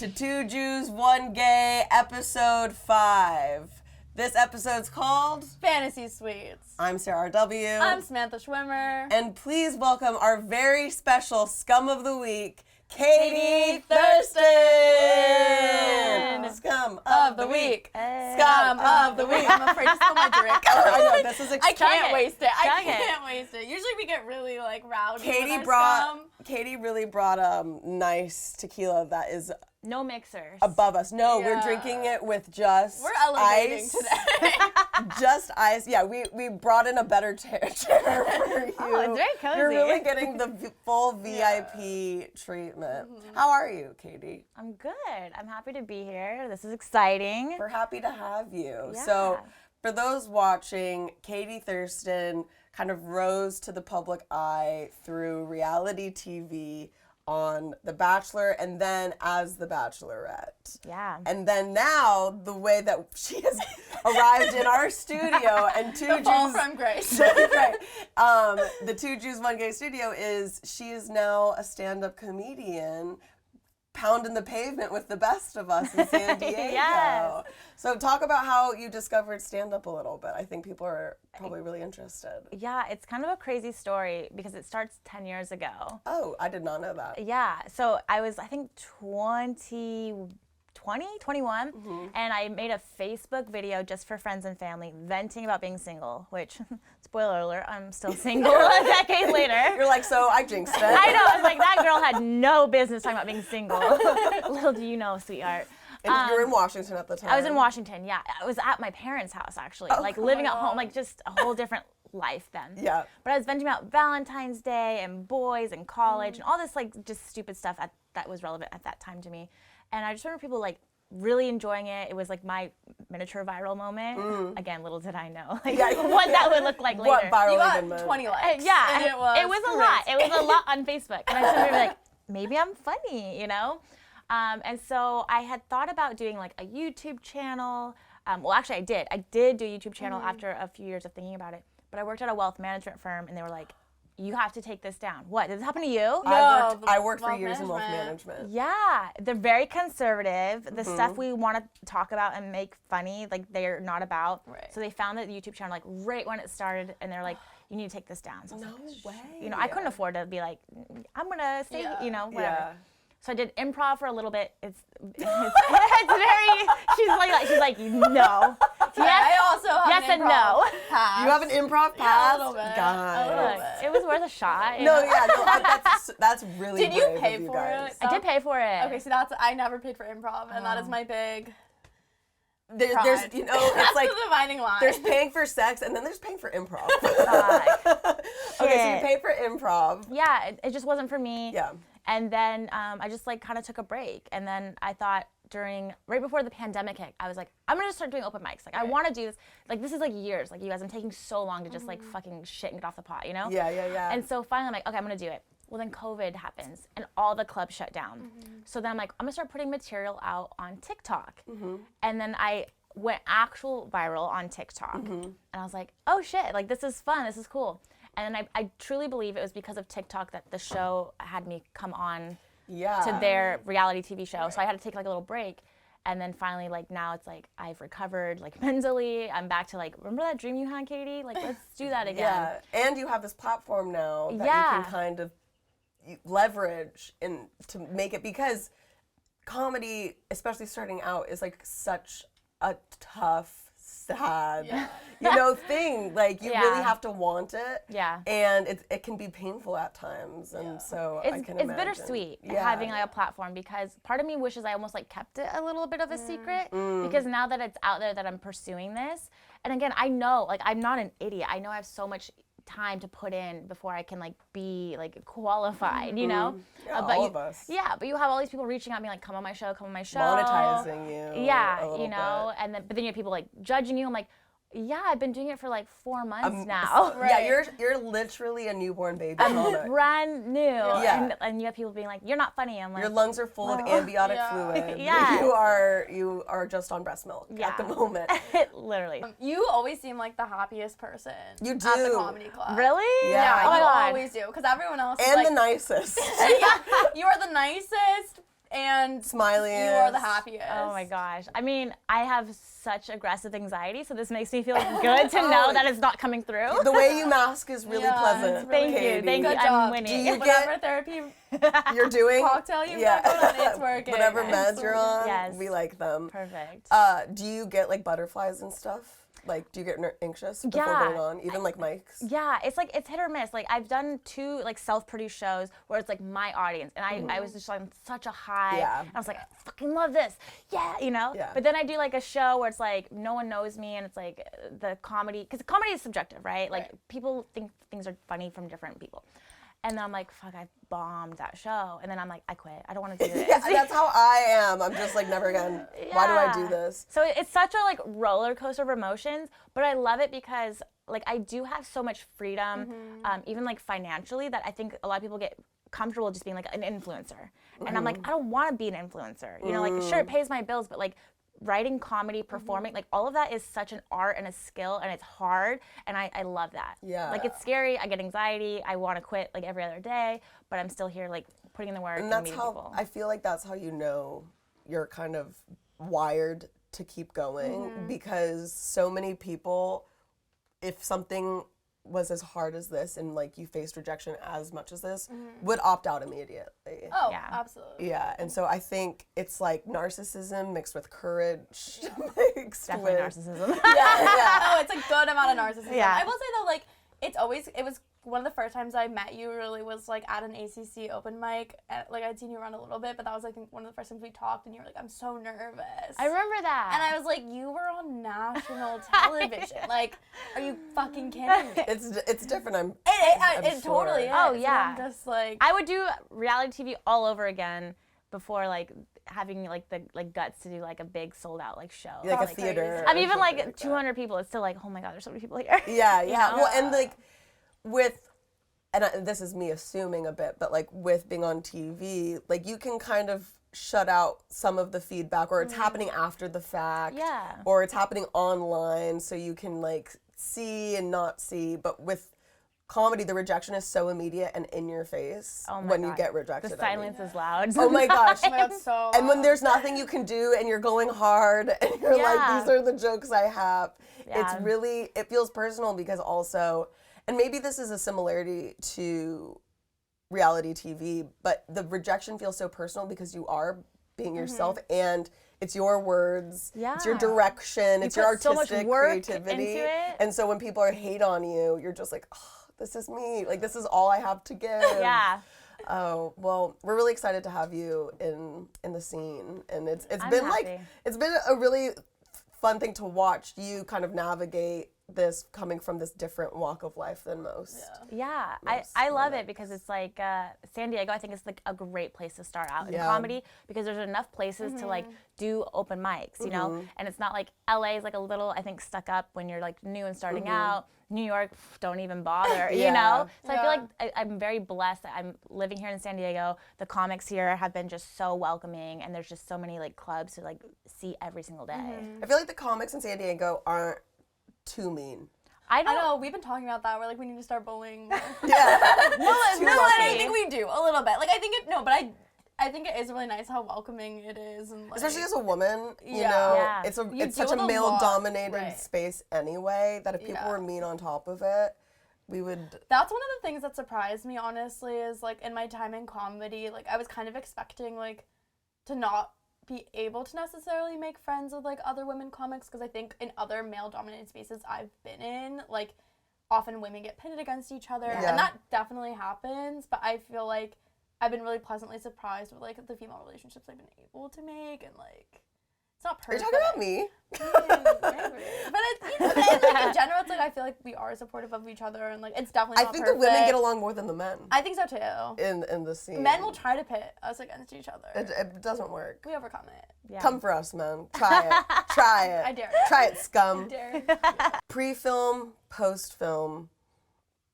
to Two Jews, One Gay, episode 5. This episode's called Fantasy Suites. I'm Sarah W. I'm Samantha Schwimmer. And please welcome our very special Scum of the Week, KATIE Thurston! Scum of the Week. Scum of the Week. I'm afraid to spill my drink. I know, this is I can't waste it. Chug I can't waste it. Usually we get really rowdy. Katie really brought nice tequila that is no mixers. above us. No, Yeah. we're drinking it with just We're elevating ice. today. Just ice. Yeah, we brought in a better chair for you. Oh, it's very cozy. You're really getting the full VIP treatment. How are you, Katie? I'm good. I'm happy to be here. This is exciting. We're happy to have you. Yeah. So, for those watching, KATIE Thurston kind of rose to the public eye through reality TV on The Bachelor and then as The Bachelorette. Yeah. And then now, the way that she has arrived in our studio and The fall from grace. right. The Two Jews, One Gay studio is, she is now a stand-up comedian pounding the pavement with the best of us in San Diego. Yes. So talk about how you discovered stand-up a little bit. I think people are probably really interested. Yeah, it's kind of a crazy story because it starts 10 years ago. Oh, I did not know that. Yeah, so I was, I think, 21, and I made a Facebook video just for friends and family venting about being single, which, spoiler alert, I'm still single a decade later. You're like, so I jinxed it. I know, it's like that girl had no business talking about being single. Little do you know, sweetheart. And you were in Washington at the time. I was in Washington, yeah. I was at my parents' house, actually, like living at home, like just a whole different life then. Yeah. But I was venting about Valentine's Day and boys and college and all this like just stupid stuff that was relevant at that time to me. And I just remember people like really enjoying it. It was like my miniature viral moment. Again, little did I know what that would look like What later. viral You got event? 20 likes. Yeah, and it was a lot. It was a lot on Facebook. And I just remember like, maybe I'm funny, you know? And so I had thought about doing like a YouTube channel. Well, actually I did. I did do a YouTube channel after a few years of thinking about it. But I worked at a wealth management firm and they were like, you have to take this down. What, did this happen to you? I worked for years in wealth management. Yeah, they're very conservative. The stuff we want to talk about and make funny, like they're not about. Right. So they found the YouTube channel like right when it started and they're like, you need to take this down. So I was No like, way. you know, I couldn't afford to be like, I'm gonna stay, you know, whatever. Yeah. So I did improv for a little bit. It's very, she's like, no. I also have Yes an and improv no. pass. You have an improv Yeah, pass? a little bit. God. A little Look, bit. it was worth a shot. No, know? yeah, no, that's really Did you brave pay of you for guys. it? I did pay for it. Okay, so I never paid for improv, and that is my big There's, pride. you know, it's like the dividing line. there's paying for sex and then there's paying for improv. Fuck. Okay, so you Shit. pay for improv. Yeah, it just wasn't for me. Yeah. And then I just like kind of took a break. And then I thought right before the pandemic hit, I was like, I'm gonna start doing open mics. Like I want to do this. Like this is like years. Like you guys, I'm taking so long to just like fucking shit and get off the pot, you know? Yeah, yeah, yeah. And so finally I'm like, okay, I'm gonna do it. Well then COVID happens and all the clubs shut down. So then I'm like, I'm gonna start putting material out on TikTok. And then I went actual viral on TikTok. And I was like, oh shit, like this is fun, this is cool. And then I truly believe it was because of TikTok that the show had me come on to their reality TV show. So I had to take like a little break. And then finally, like now it's like I've recovered like mentally. I'm back to like, remember that dream you had, Katie? Like let's do that again. Yeah, and you have this platform now that you can kind of leverage to make it, because comedy, especially starting out, is like such a tough, sad, you know, thing. Like you really have to want it. Yeah. And it can be painful at times, and so I can imagine. It's bittersweet having like a platform, because part of me wishes I almost like kept it a little bit of a secret, because now that it's out there that I'm pursuing this, and again, I know, like I'm not an idiot. I know I have so much time to put in before I can like be like qualified, you know? Yeah, but all of us. Yeah, but you have all these people reaching out, being like, come on my show, come on my show. Monetizing you. Yeah, a little you know, bit. and then but then you have people like judging you. I'm like, yeah, I've been doing it for like 4 months now. Yeah, you're literally a newborn baby. I'm brand new. Yeah. And you have people being like, you're not funny. I'm like, Your lungs are full of ambiotic fluid. Yes. You are just on breast milk at the moment. literally. You always seem like the happiest person You at the do. comedy club. Really? Yeah. Oh my you God. always do, because everyone else is And like, the nicest. yeah, you are the nicest, and Smiley. you are the happiest. Oh my gosh. I mean, I have such aggressive anxiety, so this makes me feel good to know that it's not coming through. The way you mask is really pleasant. Thank Katie. you. Thank you. Good I'm job. winning. Do you Whatever therapy You're doing cocktail you've got going on, it's working. Whatever meds you're on, Yes. we like them. Perfect. Do you get like butterflies and stuff? Like, do you get anxious before Yeah. going on? Even like mics? Yeah, it's like, it's hit or miss. Like, I've done 2 like self-produced shows where it's like my audience, and I was just on such a high. Yeah. And I was like, I fucking love this. Yeah, you know? Yeah. But then I do like a show where it's like no one knows me, and it's like the comedy, because comedy is subjective, right? Like, people think things are funny from different people. And then I'm like, fuck, I bombed that show. And then I'm like, I quit. I don't want to do this. Yeah, that's how I am. I'm just like, never again. Why do I do this? So it's such a like roller coaster of emotions, but I love it because like I do have so much freedom, even like financially, that I think a lot of people get comfortable just being like an influencer. And I'm like, I don't want to be an influencer. You know, like sure, it pays my bills, but like writing comedy, performing, like all of that is such an art and a skill, and it's hard, and I love that. Yeah. Like, it's scary, I get anxiety, I want to quit like every other day, but I'm still here like putting in the work and that's meeting how people. I feel like that's how you know you're kind of wired to keep going, because so many people, if something was as hard as this and like you faced rejection as much as this, would opt out immediately. Oh, Yeah. absolutely. Yeah, and so I think it's like narcissism mixed with courage, mixed Definitely with narcissism. Oh, it's a good amount of narcissism. Yeah. I will say though, like, it was one of the first times I met you really was like at an ACC open mic. Like, I'd seen you around a little bit, but that was I think one of the first times we talked, and you were like, I'm so nervous. I remember that. And I was like, you were on national television. Like, are you fucking kidding me? it's different. I'm It sure. totally is. Oh, And yeah. I'm just like, I would do reality TV all over again before like having like the guts to do like a big sold out like show. like a That's theater. crazy. I'm or even something like that. 200 people. It's still like, oh my god, there's so many people here. Yeah, You yeah. know? Well, and like with, and this is me assuming a bit, but like with being on TV, like you can kind of shut out some of the feedback, or it's happening after the fact. Yeah. Or it's happening online, so you can like see and not see. But with comedy, the rejection is so immediate and in your face Oh my when you God. get rejected. The silence is loud. Oh my gosh. oh my God, so. And when there's nothing you can do and you're going hard and you're Yeah. like, these are the jokes I have. Yeah. It's really, it feels personal because also, and maybe this is a similarity to reality TV, but the rejection feels so personal because you are being yourself and it's your words, it's your Yeah. direction, it's your put so much artistic work creativity. into it. And so when people are hate on you, you're just like, oh, this is me. Like, this is all I have to give. Yeah. Oh, well, we're really excited to have you in the scene, and it's I'm been happy. like, it's been a really fun thing to watch you kind of navigate this coming from this different walk of life than most. Yeah, Most I love women. it because it's like San Diego. I think it's like a great place to start out in Yeah. comedy because there's enough places to like do open mics, you know. And it's not like LA is like a little, I think, stuck up when you're like new and starting out. New York, don't even bother, you Yeah. know. So I feel Yeah. like I'm very blessed that I'm living here in San Diego. The comics here have been just so welcoming, and there's just so many like clubs to like see every single day. I feel like the comics in San Diego aren't too mean. I I don't know, we've been talking about that. We're like, we need to start bullying. Yeah. No, Too no, lucky. I think we do a little bit. Like, I think I think it is really nice how welcoming it is, and like, Especially as a woman, you Yeah. know, Yeah. it's You it's such deal a with a lot, male-dominated right. space anyway that if people Yeah. were mean on top of it, we would. That's one of the things that surprised me, honestly, is like in my time in comedy, like I was kind of expecting like to not be able to necessarily make friends with like other women comics, because I think in other male-dominated spaces I've been in, like often women get pitted against each other, Yeah. and that definitely happens. But I feel like I've been really pleasantly surprised with like the female relationships I've been able to make, and like it's not Are you perfect. talking about me? But it's, like, in general, it's like I feel like we are supportive of each other, and like it's definitely I not think perfect. the women get along more than the men I think so too. in the scene. Men will try to pit us against each other. It doesn't work. We overcome it. Yeah. Come for us, man. Try it. Try it. I dare. Try it, scum. Dare. Pre-film, post-film,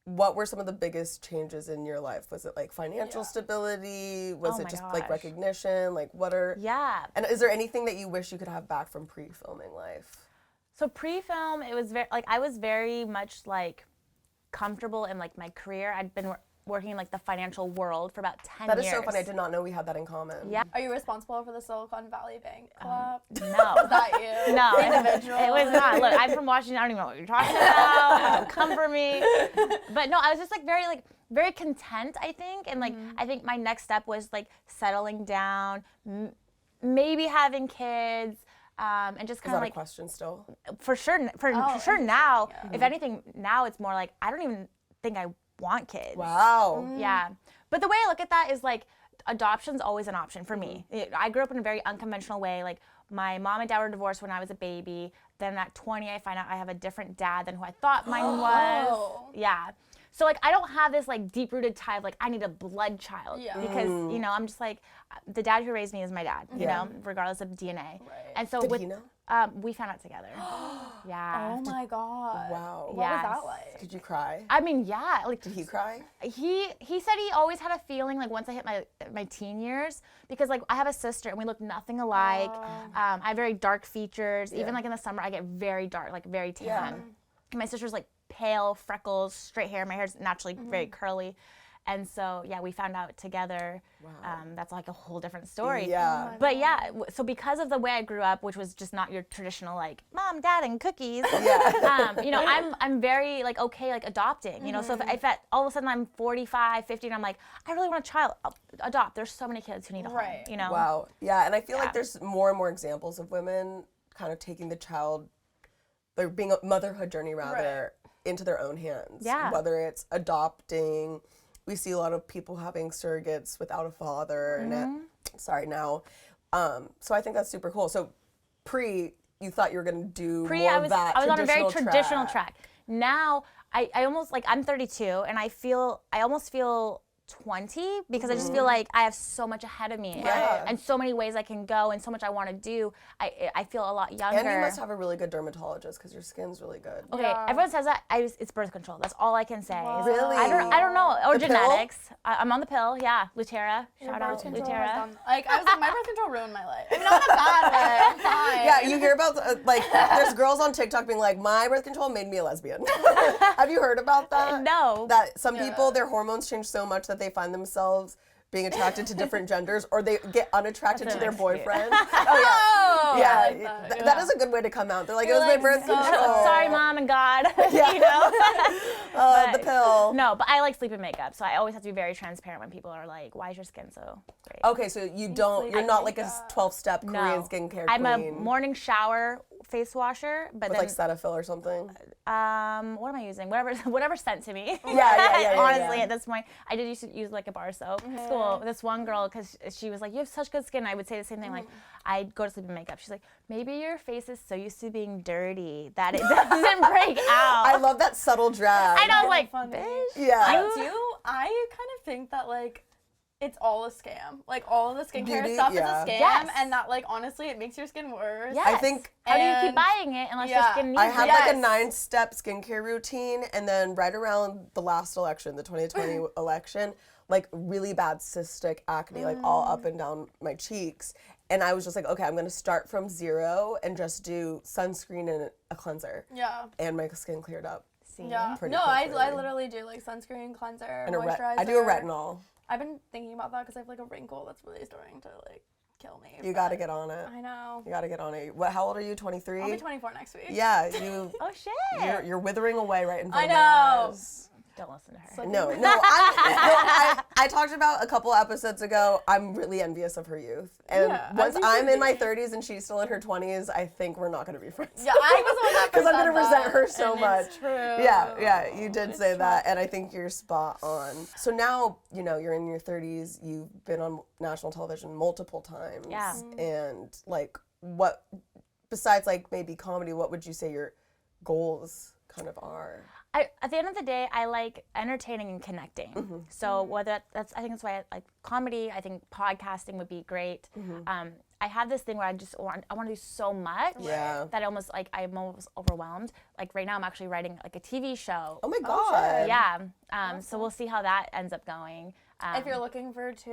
what were some of the biggest changes in your life? Was it like financial Yeah. stability? Was Oh it my just like gosh. recognition? Like what are... Yeah. And is there anything that you wish you could have back from pre-filming life? So pre-film, it was very like I was very much like comfortable in like my career. I'd been working in like the financial world for about 10 That years. is so funny. I did not know we had that in common. Yeah. Are you responsible for the Silicon Valley Bank collapse? No. Is that you? No, Individual? it was not. Look, I'm from Washington. I don't even know what you're talking about. Don't come for me. But no, I was just like very content, I think. And like, I think my next step was like settling down, maybe having kids, and just kind of like. Is that a question still? For sure now. Yeah. If anything, now it's more like, I don't even think I want kids. Wow. Yeah. But the way I look at that is like, adoption's always an option for me. I grew up in a very unconventional way. Like, my mom and dad were divorced when I was a baby. Then at 20, I find out I have a different dad than who I thought mine was. Yeah. So like, I don't have this like deep-rooted tie of like, I need a blood child. Yeah. Because, you know, I'm just like, the dad who raised me is my dad, you know, regardless of DNA. Right. And so Did he know? We found out together. Yeah. Oh my God. Wow. What was that like? Did you cry? I mean, yeah. Like, Did he cry? He said he always had a feeling like once I hit my teen years, because like I have a sister and we look nothing alike. I have very dark features. Even like in the summer, I get very dark, like very tan. Yeah. And my sister's like pale, freckles, straight hair. My hair's naturally very curly. And so, yeah, we found out together. Wow. That's like a whole different story. Yeah. But yeah, so because of the way I grew up, which was just not your traditional like mom, dad, and cookies. Yeah. You know, I'm very like okay like adopting. You know, so if all of a sudden I'm 45, 50, and I'm like, I really want a child, I'll adopt. There's so many kids who need a home. You know. Wow. Yeah, and I feel like there's more and more examples of women kind of taking the child, like being a motherhood journey rather, into their own hands. Yeah. Whether it's adopting. We see a lot of people having surrogates without a father. Now. So I think that's super cool. So you thought you were going to do more of that. I was on a very traditional track. Now, I almost, like, I'm 32, and I almost feel 20 because I just feel like I have so much ahead of me and so many ways I can go and so much I want to do. I feel a lot younger. And you must have a really good dermatologist because your skin's really good. Okay, everyone says that. It's birth control. That's all I can say. Wow. Really? I don't know. Or The genetics. I'm on the pill. Yeah, Lutera. Shout out Birth control Lutera. has done- Like, I was like, my birth control ruined my life. I mean, not in a bad way. I'm fine. Yeah, you hear about, like, there's girls on TikTok being like, my birth control made me a lesbian. Have you heard about that? No. That some people, their hormones change so much that they find themselves being attracted to different genders, or they get unattracted to their boyfriend. Oh, yeah. I like that. That is a good way to come out. They're like, You're it was like, my birth so- control. Sorry, mom and God. Yeah. You know? The pill. No, but I like sleep and makeup, so I always have to be very transparent when people are like, "Why is your skin so great?" Okay, so you're not like a 12-step Korean skincare I'm queen. a morning shower face washer, but with then like Cetaphil or something. what am I using? Whatever sent to me. Yeah. Honestly, at this point, I did used to use like a bar soap. School. This one girl, because she was like, "You have such good skin." I would say the same thing. Like, I'd go to sleep in makeup. She's like, "Maybe your face is so used to being dirty that it doesn't break out." I love that subtle drag. I know, I was like, funny. bitch. Yeah. I kind of think that, like, it's all a scam. Like, all of the skincare Beauty, stuff is yeah. a scam, Yes. and that, like, honestly, it makes your skin worse. Yes. I think How do you And- keep buying it unless your yeah. skin needs I it? had Yes. like a 9-step skincare routine, and then right around the last election, the 2020 election, like really bad cystic acne, like all up and down my cheeks. And I was just like, okay, I'm gonna start from 0 and just do sunscreen and a cleanser. Yeah. And my skin cleared up. See? Yeah. Pretty No, I quickly. literally do, like, sunscreen, cleanser, And moisturizer. I do a retinol. I've been thinking about that because I have, like, a wrinkle that's really starting to, like, kill me. You gotta get on it. I know. You gotta get on it. How old are you? 23? I'll be 24 next week. Yeah, Oh shit! you're withering away right in front I of my know. eyes. Don't listen to her. So- No, I talked about a couple episodes ago, I'm really envious of her youth. And Yeah, once as you I'm should in my be. 30s and she's still in her 20s, I think we're not going to be friends. Yeah, I was the one that Because I'm going to said resent that, her so and much. It's true. Yeah, you did It's say true. that, and I think you're spot on. So now, you're in your 30s, you've been on national television multiple times. Yeah. And, like, what, besides, like, maybe comedy, what would you say your goals kind of are? At the end of the day, I like entertaining and connecting. So whether I think that's why I like comedy. I think podcasting would be great. I have this thing where I want to do so much Yeah. that I'm almost overwhelmed. Like right now, I'm actually writing like a TV show. Oh my God. Yeah. So we'll see how that ends up going. If you're looking for two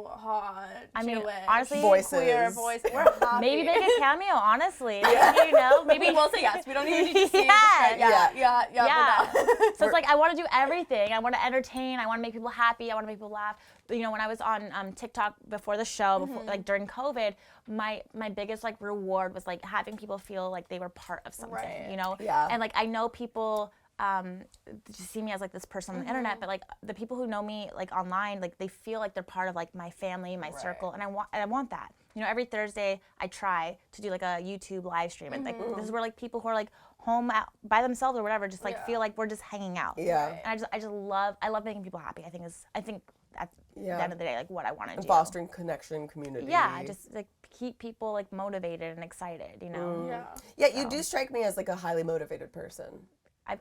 hot, Jewish, honestly, voices. queer voices, we're happy. Maybe make a cameo, honestly. You know, maybe we'll say yes. We don't even need to see yeah. So it's like I want to do everything. I want to entertain. I want to make people happy. I want to make people laugh. You know, when I was on TikTok before the show, before, like during COVID, my biggest like reward was like having people feel like they were part of something. Right. You know, and like I know people just see me as like this person on the internet, but like the people who know me like online, like they feel like they're part of like my family, my circle, and I want that. You know, every Thursday I try to do like a YouTube live stream, and like this is where like people who are like home by themselves or whatever just like feel like we're just hanging out. Yeah. And I love making people happy. I think that's the end of the day like what I want to do. Fostering connection, community. Yeah, just like keep people like motivated and excited. You know. Yeah, you do strike me as like a highly motivated person.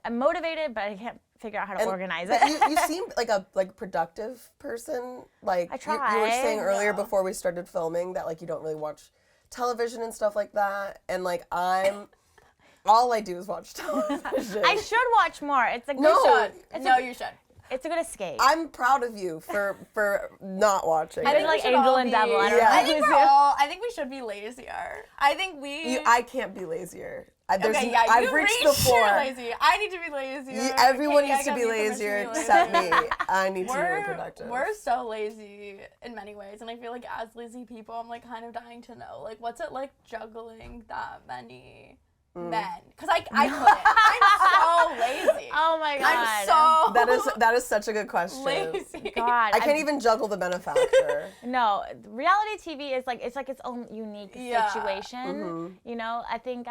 I'm motivated, but I can't figure out how to organize it. You seem like a productive person. Like I try. You were saying earlier before we started filming that like you don't really watch television and stuff like that, and like all I do is watch television. I should watch more. It's a good You should. It's a good escape. I'm proud of you for not watching. I think like Angel and Devil. I don't know. I think we should be lazier. I think I can't be lazier. I've reached the floor. Lazy. I need to be lazier. Everyone needs to be lazier except me. I need to be more productive. We're so lazy in many ways, and I feel like as lazy people, I'm like kind of dying to know like what's it like juggling that many men? Because I couldn't. I'm so lazy. Oh my god. I'm so that is such a good question. lazy. God, I can't even juggle the benefactor. No, reality TV is like it's own unique situation. You know, I think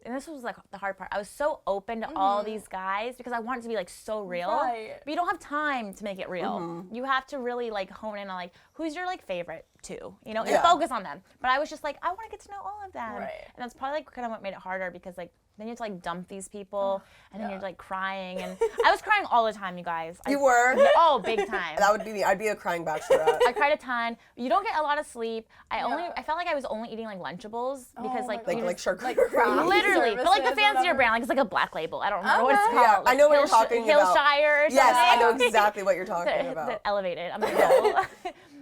and this was like the hard part. I was so open to all these guys because I wanted to be like so real. Right. But you don't have time to make it real. You have to really like hone in on like who's your like favorite two, you know, and focus on them. But I was just like, I want to get to know all of them. Right. And that's probably like kind of what made it harder because like then you have to like dump these people and then you're like crying and I was crying all the time, you guys. You were? Oh, big time. That would be me. I'd be a crying bachelorette. I cried a ton. You don't get a lot of sleep. I felt like I was only eating like Lunchables because like charcuterie. Literally, but like the fancier brand, like it's like a Black Label. I don't remember what it's called. Yeah, like I know what you're talking about. Hillshire or something. Yes, I know exactly what you're talking about. The elevated. I'm like,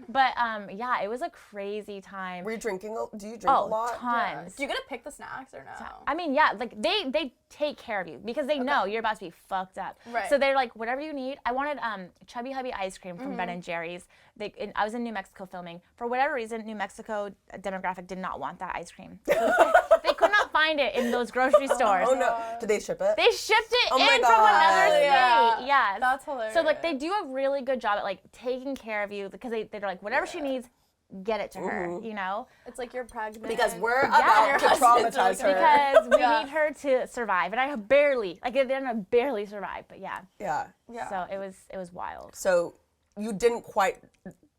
but yeah, it was a crazy time. Were you drinking? Do you drink a lot? Tons. Do you get to pick the snacks or no? I mean, yeah, like they take care of you because they know you're about to be fucked up. Right. So they're like, whatever you need. I wanted Chubby Hubby ice cream from Ben and Jerry's. I was in New Mexico filming. For whatever reason, New Mexico demographic did not want that ice cream. They could not find it in those grocery stores. Oh no! Did they ship it? They shipped it Oh in my from God. another state. Yeah. That's hilarious. So like they do a really good job at like taking care of you because they're like whatever she needs, get it to her. You know. It's like you're pregnant. Because we're about to traumatize her. Because we need her to survive, and I barely survived. But yeah. So it was wild. So you didn't quite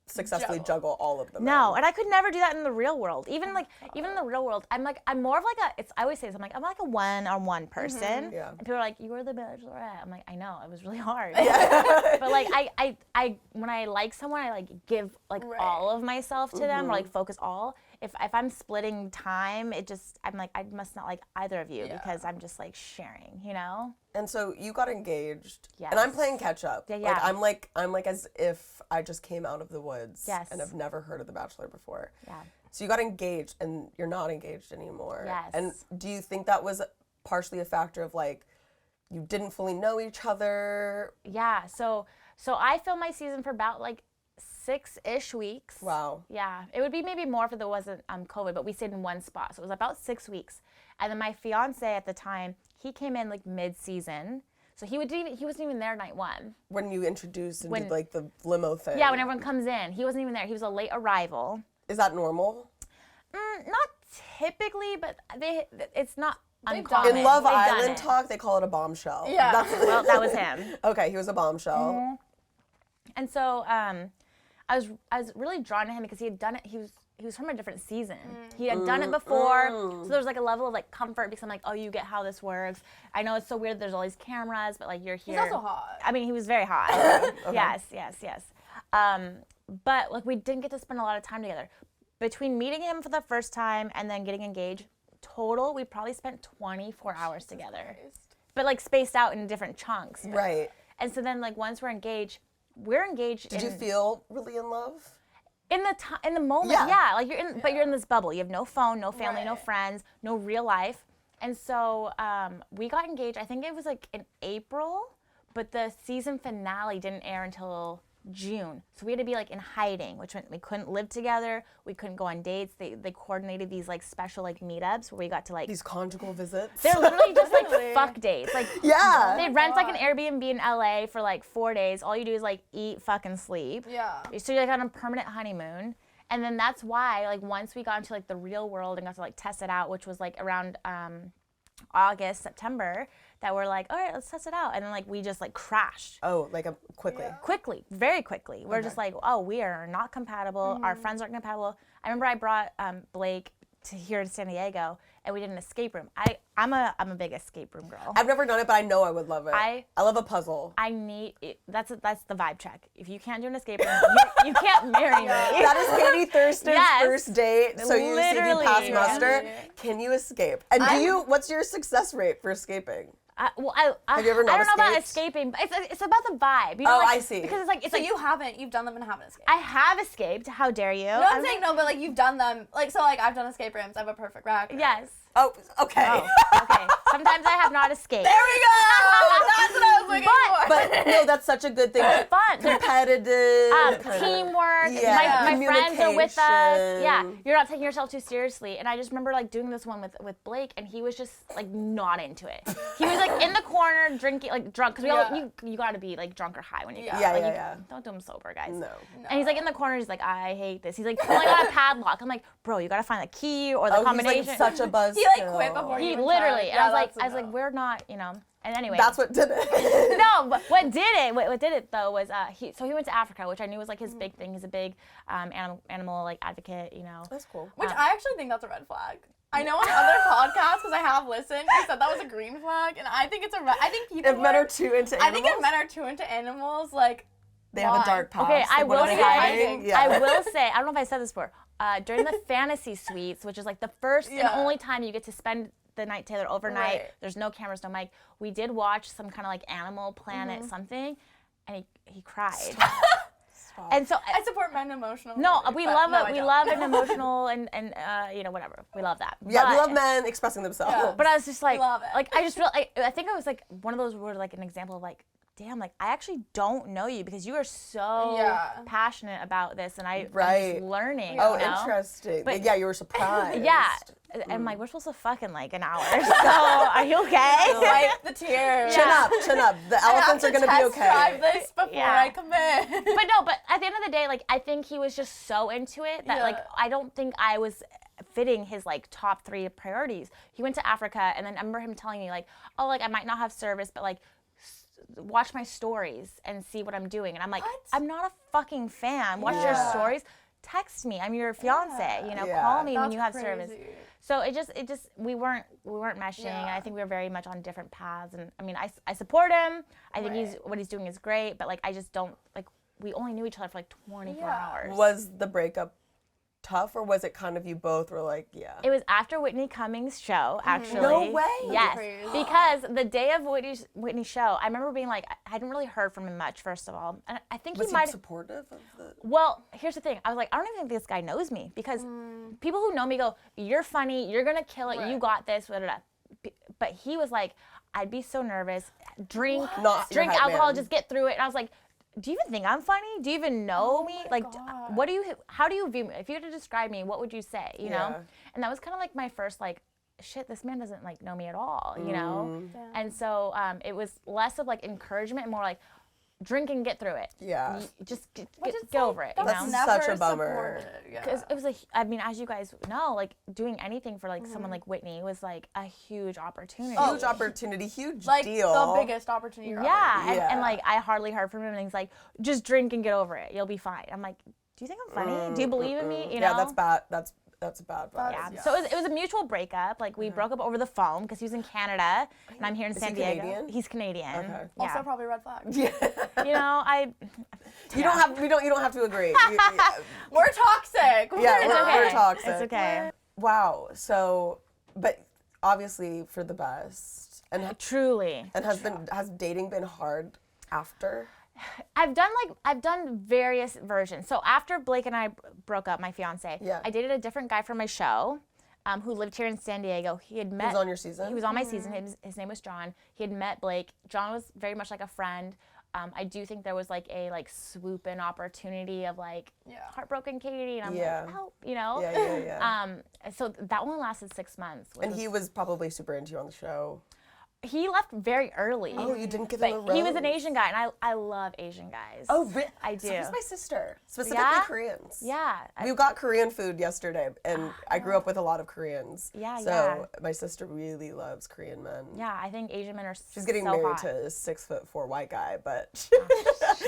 successfully juggle all of them. No, and I could never do that in the real world. Even in the real world, I'm more of like I always say this, I'm like a one-on-one person. Yeah. And people are like, you were the Bachelorette. I'm like, I know, it was really hard. Yeah. But like I when I like someone, I like give like all of myself to them or like focus all. If I'm splitting time, I'm like, I must not like either of you because I'm just like sharing, you know? And so you got engaged. Yes. And I'm playing catch up. Yeah. Like I'm like as if I just came out of the woods. Yes. And have never heard of The Bachelor before. Yeah. So you got engaged and you're not engaged anymore. Yes. And do you think that was partially a factor of like you didn't fully know each other? Yeah. So I filmed my season for about like 6-ish weeks. Wow. Yeah. It would be maybe more if there wasn't COVID, but we stayed in one spot. So it was about 6 weeks. And then my fiance at the time, he came in like mid-season. So he wasn't even there night one. When you introduced and did like the limo thing. Yeah, when everyone comes in. He wasn't even there. He was a late arrival. Is that normal? Not typically, but it's not uncommon. In Love Island talk, they call it a bombshell. Yeah. Well, that was him. Okay, he was a bombshell. Mm-hmm. And so I was really drawn to him because he had done it. He was from a different season. He had done it before, so there was like a level of like comfort because I'm like, oh, you get how this works. I know it's so weird. There's all these cameras, but like you're here. He's also hot. I mean, he was very hot. Yes. But like we didn't get to spend a lot of time together. Between meeting him for the first time and then getting engaged, total we probably spent 24 hours together. But like spaced out in different chunks. Right. And so then like once we're engaged, we're engaged. Did you feel really in love? In the moment, yeah. Like but you're in this bubble. You have no phone, no family, no friends, no real life. And so we got engaged. I think it was like in April, but the season finale didn't air until June. So we had to be like in hiding, which meant we couldn't live together. We couldn't go on dates. They coordinated these like special like meetups where we got to like these conjugal visits. They're literally just like fuck dates. Like they rent like an Airbnb in LA for like 4 days. All you do is like eat, fucking sleep. Yeah. So you're like on a permanent honeymoon. And then that's why like once we got into like the real world and got to like test it out, which was like around August, September, that we're like, all right, let's test it out. And then like we just like crashed. Oh, like quickly. Yeah. Quickly, very quickly. We're just like, oh, we are not compatible. Our friends aren't compatible. I remember I brought Blake here to San Diego, and we did an escape room. I'm a big escape room girl. I've never done it, but I know I would love it. I love a puzzle. I need it. That's the vibe check. If you can't do an escape room, you can't marry me. That is Katie Thurston's first date. So you see if you pass muster. Can you escape? And what's your success rate for escaping? Have you ever not I don't know about escaped? escaping, but it's about the vibe. You know, I see. Because it's like You've done them and haven't escaped. I have escaped. How dare you? No, I'm saying no, but like you've done them. Like so, like I've done escape rooms. I have a perfect record. Yes. Oh, okay. Oh, okay. Sometimes I have not escaped. There we go. That's what I was looking for. But no, that's such a good thing. It's fun. Competitive. Teamwork. Yeah. My friends are with us. Communication. Yeah. You're not taking yourself too seriously. And I just remember like doing this one with Blake, and he was just like not into it. He was like in the corner drinking, like drunk, because you got to be like drunk or high when you go. Yeah. Don't do them sober, guys. No. And he's like in the corner. He's like, I hate this. He's like pulling out a padlock. I'm like, bro, you got to find the key or the combination. He's like such a buzz. He like quit before He even literally. tried. And I was like, we're not, you know. And anyway. That's what did it. No, but what did it though was he went to Africa, which I knew was like his big thing. He's a big animal like advocate, you know. That's cool. Which I actually think that's a red flag. I know on other podcasts, because I have listened, you said that was a green flag, and I think it's a red. I think people. If men are too into animals. I think if men are too into animals, like they have a dark past. Okay, I will say. I will say. I don't know if I said this before. During the fantasy suites, which is like the first and only time you get to spend the night together overnight. Right. There's no cameras, no mic. We did watch some kind of like Animal Planet something, and he cried. And so I support men emotionally. No, we love it. We love an don't. emotional and you know, whatever. We love that. Yeah, we love men expressing themselves. Yeah. But I was just like, love it. like I just feel I think it was like one of those were like an example of like, damn, like I actually don't know you because you are so passionate about this, and I'm just learning. Oh, you know? interesting. But yeah, you were surprised. Yeah. And I'm like, we're supposed to fuck in like an hour. So are you okay? Wipe the tears. Chin up. The elephants are gonna be okay. Drive this before I commit. But at the end of the day, like I think he was just so into it that like I don't think I was fitting his like top 3 priorities. He went to Africa, and then I remember him telling me like, oh, like I might not have service, but like watch my stories and see what I'm doing. And I'm like, I'm not a fucking fan. Watch your stories. Text me. I'm your fiance. You know, call me when you have service. So it just we weren't meshing. And I think we were very much on different paths. And I mean, I support him. I think what he's doing is great. But like, I just don't like. We only knew each other for like 24 hours. Was the breakup tough, or was it kind of you both were like, It was after Whitney Cummings' show, actually. No way. Yes, because the day of Whitney's show, I remember being like, I hadn't really heard from him much, first of all, and I think was he might. he supportive of the? Well, here's the thing. I was like, I don't even think this guy knows me, because people who know me go, "You're funny. You're gonna kill it. You got this." Blah, blah, blah. But he was like, I'd be so nervous. Drink alcohol, just get through it. And I was like, do you even think I'm funny? Do you even know me? Like, how do you view me? If you had to describe me, what would you say, you know? And that was kind of like my first, like, shit, this man doesn't, like, know me at all, you know? And so it was less of, like, encouragement and more like, drink and get through it. Yeah. Just get over it, you know? That's such a bummer. Because it was I mean, as you guys know, like, doing anything for, like, someone like Whitney was, like, a huge opportunity. Huge opportunity, huge like, deal. the biggest opportunity you're and, like, I hardly heard from him, and he's like, just drink and get over it. You'll be fine. I'm like, do you think I'm funny? Do you believe in me? You know? Yeah, that's bad. That's a bad vibe. Yeah. So it was a mutual breakup. Like, we broke up over the phone because he was in Canada and I'm here in San Diego. Canadian? He's Canadian. Okay. Yeah. Also probably red flag. Yeah. You know, You don't have to agree. We're toxic. We're toxic. It's okay. Wow. So, but obviously for the best. And Truly. And has dating been hard after? I've done various versions. So after Blake and I broke up, my fiance, I dated a different guy for my show, who lived here in San Diego. He had met. He was on your season? He was on my season. His name was John. He had met Blake. John was very much like a friend. I do think there was like a swoop in opportunity of heartbroken Katie, and I'm like, help, Yeah. So that one lasted 6 months. And he was probably super into you on the show. He left very early. Oh, you didn't give him a rose? He was an Asian guy, and I love Asian guys. Oh, really? I do. So was my sister, specifically Koreans. Yeah. We got Korean food yesterday, and I grew up with a lot of Koreans. So my sister really loves Korean men. Yeah, I think Asian men are She's getting so married hot. to a 6'4" white guy, but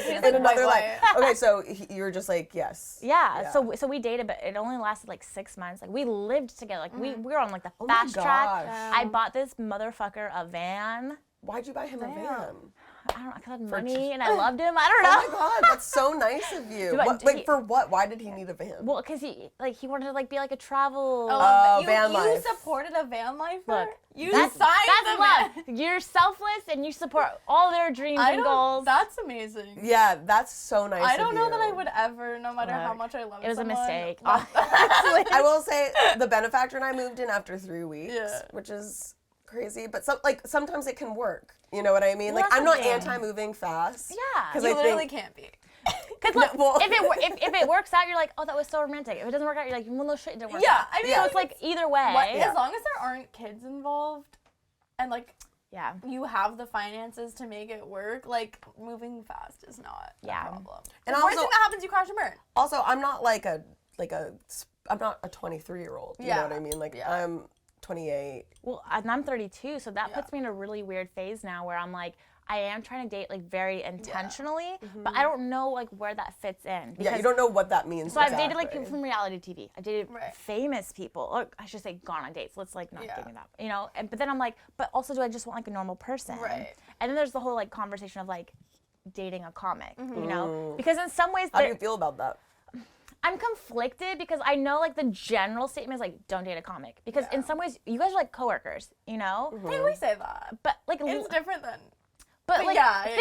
in another life. Okay, so you were just like, yes. Yeah. So we dated, but it only lasted 6 months. Like we lived together. Like we were on the fast track. I bought this motherfucker a van. Why'd you buy him a van? I don't know, because I had money and I loved him. I don't know. Oh my God, that's so nice of you. For what? Why did he need a van? Well, because he wanted to be like a travel. Van life. You supported a van lifer? Look, you that's love. You're selfless and you support all their dreams and goals. That's amazing. Yeah, that's so nice. I don't know that I would ever, no matter how much I love it was someone. a mistake. I will say the benefactor and I moved in after 3 weeks, which is crazy, but sometimes it can work. You know what I mean? Well, I'm not anti-moving fast. Yeah, because you literally can't be. Because if it works out, you're like, oh, that was so romantic. If it doesn't work out, you're like, well, no shit, it didn't work out. Yeah, I mean, so it's like either way. As long as there aren't kids involved, and you have the finances to make it work, moving fast is not a problem. And the worst thing that happens, you crash and burn. Also, I'm not I'm not a 23-year-old. You know what I mean? I'm 28. Well, and I'm 32, so that puts me in a really weird phase now where I'm like, I am trying to date very intentionally, but I don't know where that fits in. Yeah, you don't know what that means. So I've dated people from reality TV. I've dated famous people, or I should say gone on dates. Let's not give me that, but then I'm like, but also do I just want a normal person? Right. And then there's the whole conversation of dating a comic, because in some ways, how do you feel about that? I'm conflicted because I know the general statement is don't date a comic, because in some ways you guys are coworkers, They always say that, but it's different than. But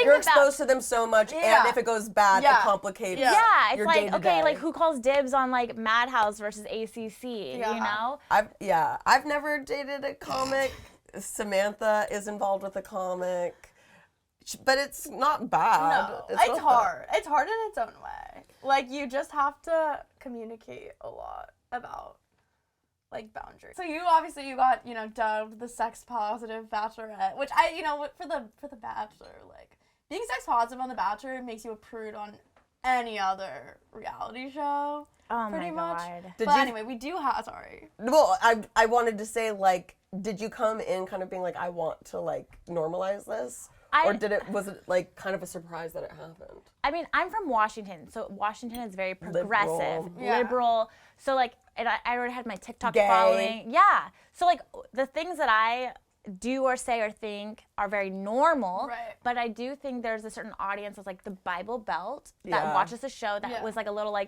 you're exposed to them so much, and if it goes bad, it complicates. Yeah, it's your okay, who calls dibs on Madhouse versus ACC? You know. I've never dated a comic. Samantha is involved with a comic, but it's not bad. No, it's hard. It's hard in its own way. You just have to communicate a lot about boundaries. So you got, dubbed the sex positive Bachelorette, which for the Bachelor, being sex positive on the Bachelor makes you a prude on any other reality show. Oh pretty my much. God. Anyway, we do have Well, I wanted to say did you come in kind of being I want to normalize this? Or was it kind of a surprise that it happened? I mean, I'm from Washington, so Washington is very progressive, liberal. So and I already had my TikTok following. Yeah. So the things that I do or say or think are very normal. Right. But I do think there's a certain audience that's the Bible Belt that watches the show that was a little and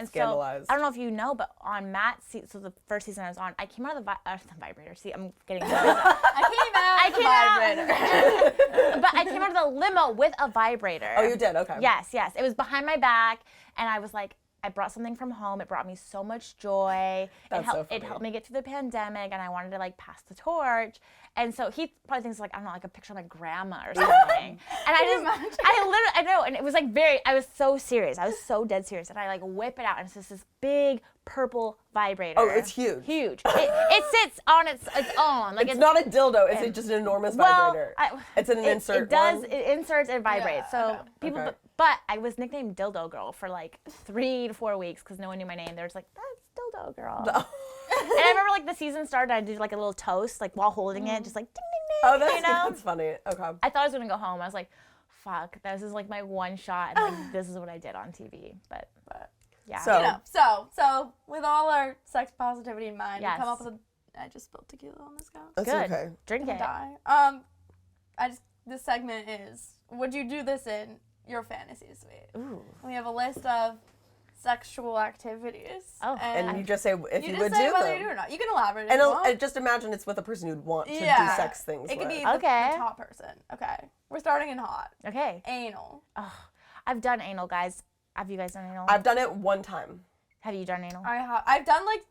scandalized. So I don't know if you know, but on Matt's so the first season I was on, I came out of the vibrator. See, I'm getting I came out of the vibrator. But I came out of the limo with a vibrator. Oh, you did? Okay. Yes. It was behind my back, and I was I brought something from home. It brought me so much joy. That's so funny. It helped me get through the pandemic, and I wanted to pass the torch. And so he probably thinks I don't know, a picture of my grandma or something. And I know, and it was I was so serious. I was so dead serious, and I whip it out, and it's just this big purple vibrator. Oh, it's huge. Huge. It sits on its own. It's not a dildo. It's just an enormous vibrator. It's an insert. It does. It inserts and vibrates. Yeah, so people. Okay. But I was nicknamed Dildo Girl for 3 to 4 weeks because no one knew my name. They were just that's Dildo Girl. No. And I remember the season started, I did a little toast while holding it, just ding ding ding. Oh, that's funny. Okay. I thought I was gonna go home. I was like, fuck, this is my one shot, and this is what I did on TV. But yeah. So with all our sex positivity in mind, we come up with I just spilled tequila on this guy. That's good. Okay. Drink it. Die. This segment is, would you do this in your fantasy suite? Ooh. We have a list of sexual activities. Oh. And you just say if you would just say do whether them. you do or not. You can elaborate if And you want. just imagine it's with a person you'd want to do sex things with. It could be Okay. the top person. Okay. We're starting in hot. Okay. Anal. Oh, I've done anal, guys. Have you guys done anal? I've done it one time. Have you done anal? I have. I've done like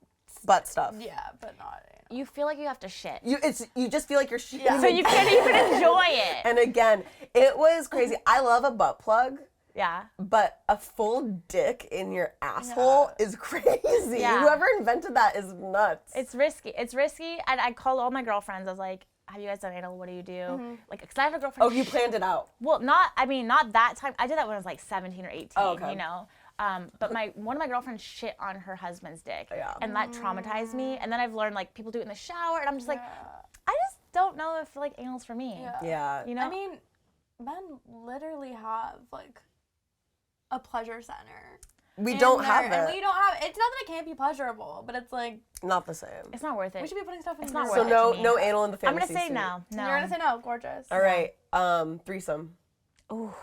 Butt stuff. yeah, but not anal. You feel like you have to shit. You just feel like you're shitting. So you can't even enjoy it. And again, it was crazy. I love a butt plug, Yeah. but a full dick in your asshole is crazy. Yeah. Whoever invented that is nuts. It's risky. It's risky. And I called all my girlfriends. I was like, have you guys done anal? What do you do? Like, because I have a girlfriend. Oh, you planned it out. Well, not that time. I did that when I was like 17 or 18, okay. you know? But one of my girlfriends shit on her husband's dick. Yeah. And that traumatized me. And then I've learned, like, people do it in the shower. And I'm just like, I just don't know if, like, anal's for me. Yeah. You know? I mean, men literally have like a pleasure center. We don't have it. And we don't have. It's not that it can't be pleasurable, but it's like Not the same. It's not worth it. we should be putting stuff in. It's the not room. worth So it to me. no anal in the I'm fantasy going to say suite. no. No. You're gonna say no, gorgeous. All right. Threesome. Ooh.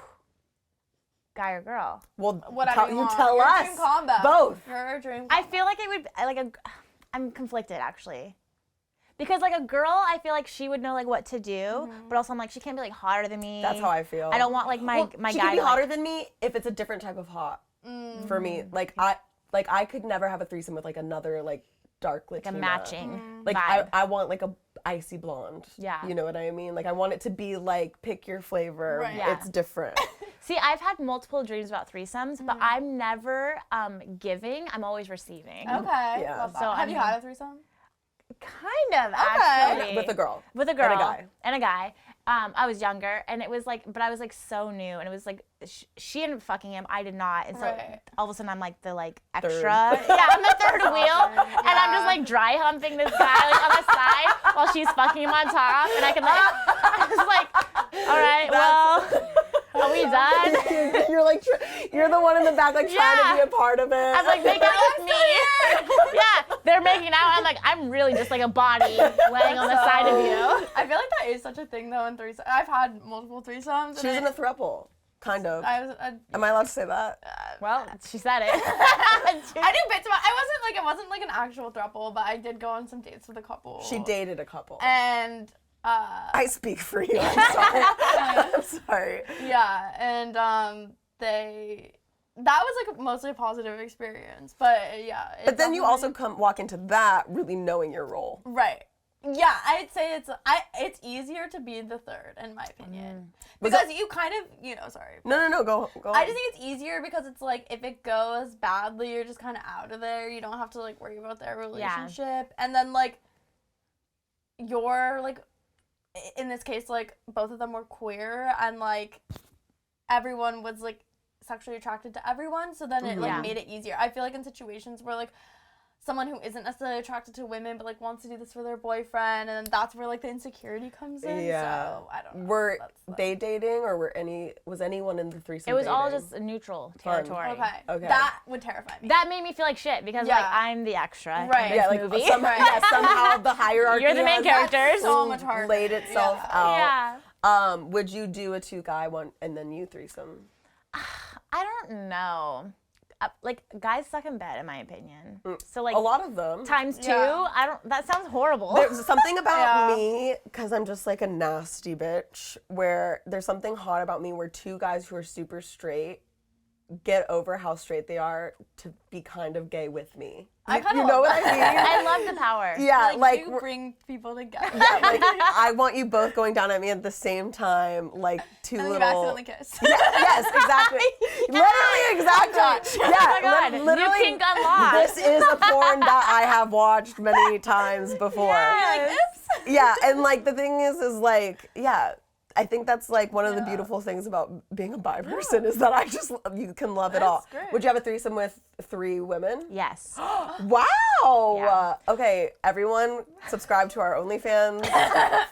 Guy or girl? Well, Whatever you want. tell Your us. dream combo. Both. Your dream. I feel like it would, I'm conflicted, actually. Because, like, a girl, I feel like she would know, like, what to do. But also, I'm like, she can't be, like, hotter than me. That's how I feel. I don't want, like, my She guy can be to, like, hotter than me if it's a different type of hot. For me, like I could never have a threesome with like another like dark Latina. a matching Like vibe. I want like a icy blonde. Yeah. You know what I mean? Like I want it to be like pick your flavor. Right. Yeah. It's different. See, I've had multiple dreams about threesomes, but I'm never giving. I'm always receiving. Okay. Yeah. Love that. So, have I you mean- had a threesome? Kind of, actually. With a girl. With a girl. And a guy. I was younger, and it was like, but I was like so new, and it was like, she ended up fucking him, I did not, and so Right. all of a sudden I'm like the like Third. extra, yeah, I'm the third wheel, and I'm just like dry humping this guy like on the side while she's fucking him on top, and I can like, I was like, all right, well, are we done? You're like you're the one in the back like trying to be a part of it. I was like, make out with me. Yeah, they're making out. I'm like, I'm really just like a body laying on the side of you. I feel like that is such a thing though in threesomes. I've had multiple threesomes. She was in a throuple. Kind of. I was. Am I allowed to say that? Well, she said it. I do bits about. It wasn't like an actual throuple, but I did go on some dates with a couple. She dated a couple. And I speak for you. I'm sorry. I'm sorry. yeah, and that was like mostly a positive experience, but yeah. But then you also walk into that really knowing your role. right. Yeah, I'd say it's easier to be the third in my opinion because you kind of sorry. No, go on. I just think it's easier because it's like if it goes badly, you're just kind of out of there. You don't have to like worry about their relationship, and then like you're like in this case like both of them were queer and like everyone was like sexually attracted to everyone, so then it like made it easier. I feel like in situations where like someone who isn't necessarily attracted to women but like wants to do this for their boyfriend, and then that's where like the insecurity comes in. Yeah. So I don't know. Were they dating or was anyone in the threesome? It was dating? all just a neutral territory. Okay. That would terrify me. That made me feel like shit because like I'm the extra Right. in this Yeah, like movie. somehow the hierarchy. You're the main has characters. So much harder. laid itself out. Yeah. Would you do a 2-guy one and then you threesome? I don't know. Like guys suck in bed in my opinion. So like A lot of them. times 2. Yeah. I don't. That sounds horrible. There's something about me, because I'm just like a nasty bitch, where there's something hot about me where 2 guys who are super straight get over how straight they are to be kind of gay with me. I kind You of know what I mean? I love the power. Yeah, like you bring people together. yeah, like I want you both going down at me at the same time, like 2 And then little. you accidentally kiss. Yes, exactly. Literally, exactly. Yeah, Oh my God. literally. New kink unlocked. This is a porn that I have watched many times before. Like, oops. Yeah, and like the thing is like, yeah, I think that's like one of the beautiful things about being a bi person is that you can love it all. great. Would you have a threesome with 3 women? Yes. Wow. Yeah. Okay, everyone, subscribe to our OnlyFans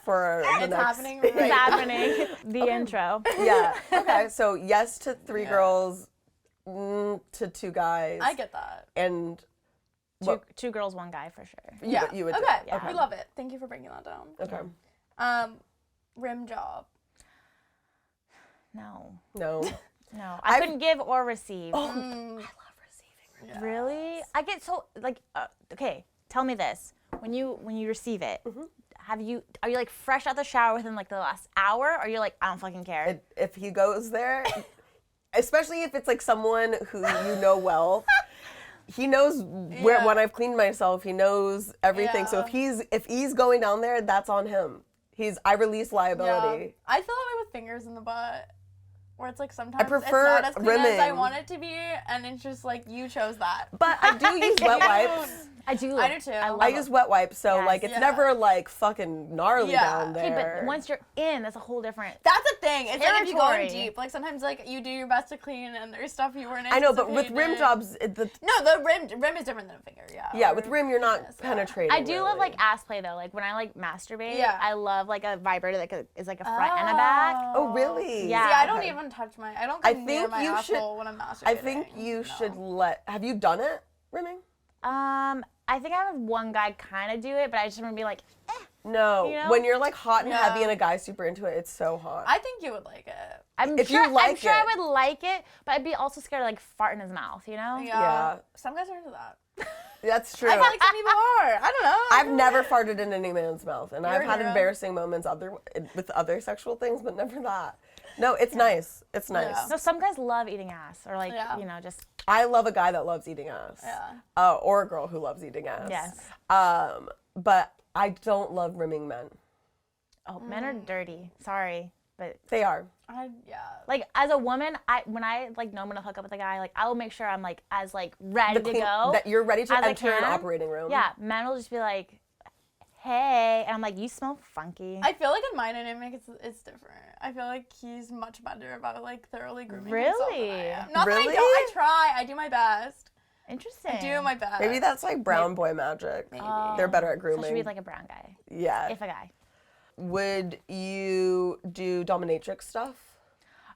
for the It's next. happening It's right happening. The intro. Yeah. Okay. So yes to 3 girls, to 2 guys. I get that. And Two girls, 1 guy for sure. you would do okay. it. Okay. We love it. Thank you for breaking that down. Okay. Rim job. No. No. No. I couldn't give or receive. I love receiving Yeah. Really? I get so like okay, tell me this. When you receive it, are you like fresh out the shower within like the last hour, or you're like, I don't fucking care? If he goes there, especially if it's like someone who you know well, he knows when I've cleaned myself. He knows everything. So if he's going down there, that's on him. I release liability. Yeah. I feel that way with fingers in the butt. Where it's like sometimes I prefer it's not as clean rimming. as I want it to be, and it's just like you chose that. But I do use wet wipes. I do too. I use wet wipes, so Yes. like it's never like fucking gnarly down Okay, there. but once you're in, that's a whole different. That's the thing. It's like if you go in Territory. deep, like sometimes like you do your best to clean, and there's stuff you weren't. I know, but with rim anticipating. jobs, No, the rim is different than a finger. Yeah. yeah, Or- with rim you're not Yes, penetrating. I do love really. like ass play though. Like when I like masturbate, Yeah. I love like a vibrator that is like a front and a back. Oh really? Yeah. See, I don't Okay. even touch my. I don't I come near think my you asshole should- when I'm masturbating. I think you should let. Have you done it, rimming? I think I had one guy kind of do it, but I just remember being like, No. You know? When you're like hot and Yeah. heavy and a guy's super into it, it's so hot. I think you would like it. I'm If you sure, I'm like sure I it. would like it, but I'd be also scared to like fart in his mouth, you know? Yeah. Some guys are into that. That's true. I feel like some people are. I don't know. I've never farted in any man's mouth, and I've a had hero. embarrassing moments with other sexual things, but never that. No, it's nice. It's nice. Yeah. No, some guys love eating ass, or like, Yeah. you know, just I love a guy that loves eating ass. Yeah. Or a girl who loves eating ass. Yes. But I don't love rimming men. oh, men are dirty. Sorry, but They are. Yeah. like as a woman, when I like know I'm gonna hook up with a guy, like I will make sure I'm like as like ready to go. That you're ready to as I enter an can. operating room. Yeah, men will just be like, hey, and I'm like, you smell funky. I feel like in my dynamic, it's different. I feel like he's much better about like thoroughly grooming himself than I Really? am. Not that I Really? don't. I try. I do my best. Interesting. I do my best. Maybe that's like brown boy magic. Maybe. They're better at So grooming. I should be like a brown guy, yeah. if a guy. Would you do dominatrix stuff?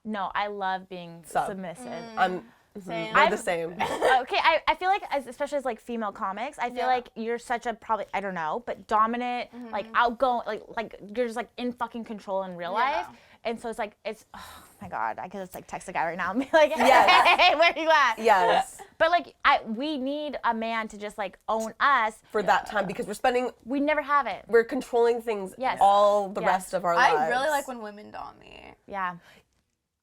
No, I love being Sub. submissive. I'm Same. we're the same. Okay, I feel like, especially as like female comics, I feel Yeah. like you're such a probably, I don't know, but dominant, like outgoing, like you're just like in fucking control in real life. And so it's like, oh my God, I could just like text a guy right now and be like, Yes. hey, where you at? Yes. But like, we need a man to just like own us. For that time, because We never have it. we're controlling things Yes. all the Yes. rest of our lives. I really like when women dom me. Yeah.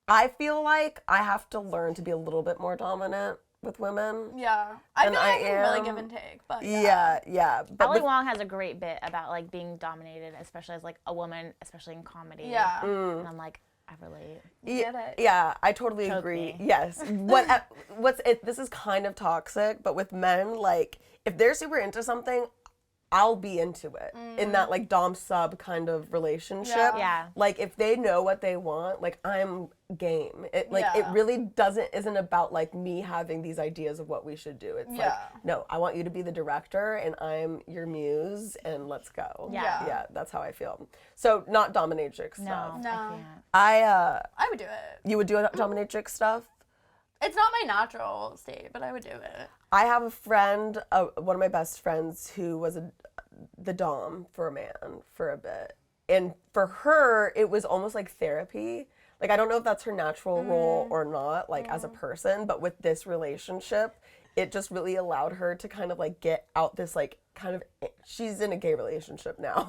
I feel like I have to learn to be a little bit more dominant with women. Yeah. I And feel like I I can really am- give and take. But Yeah. But Ali with, Wong has a great bit about like being dominated, especially as like a woman, especially in comedy. Yeah. And I'm like, I relate. Get it. yeah, I totally Choke agree. me. Yes. This is kind of toxic, but with men, like if they're super into something, I'll be into it in that like dom sub kind of relationship. Yeah. Like if they know what they want, like I'm game. It like it Yeah. really isn't about like me having these ideas of what we should do. It's like, Yeah. no, I want you to be the director and I'm your muse and let's go. Yeah. Yeah, that's how I feel. So not dominatrix No, stuff. No. I can't. I would do it. You would do a dominatrix stuff? It's not my natural state, but I would do it. I have a friend, one of my best friends, who was the dom for a man for a bit. And for her, it was almost like therapy. Like, I don't know if that's her natural role or not, like, as a person, but with this relationship, it just really allowed her to kind of, like, get out this, like, kind of, she's in a gay relationship now,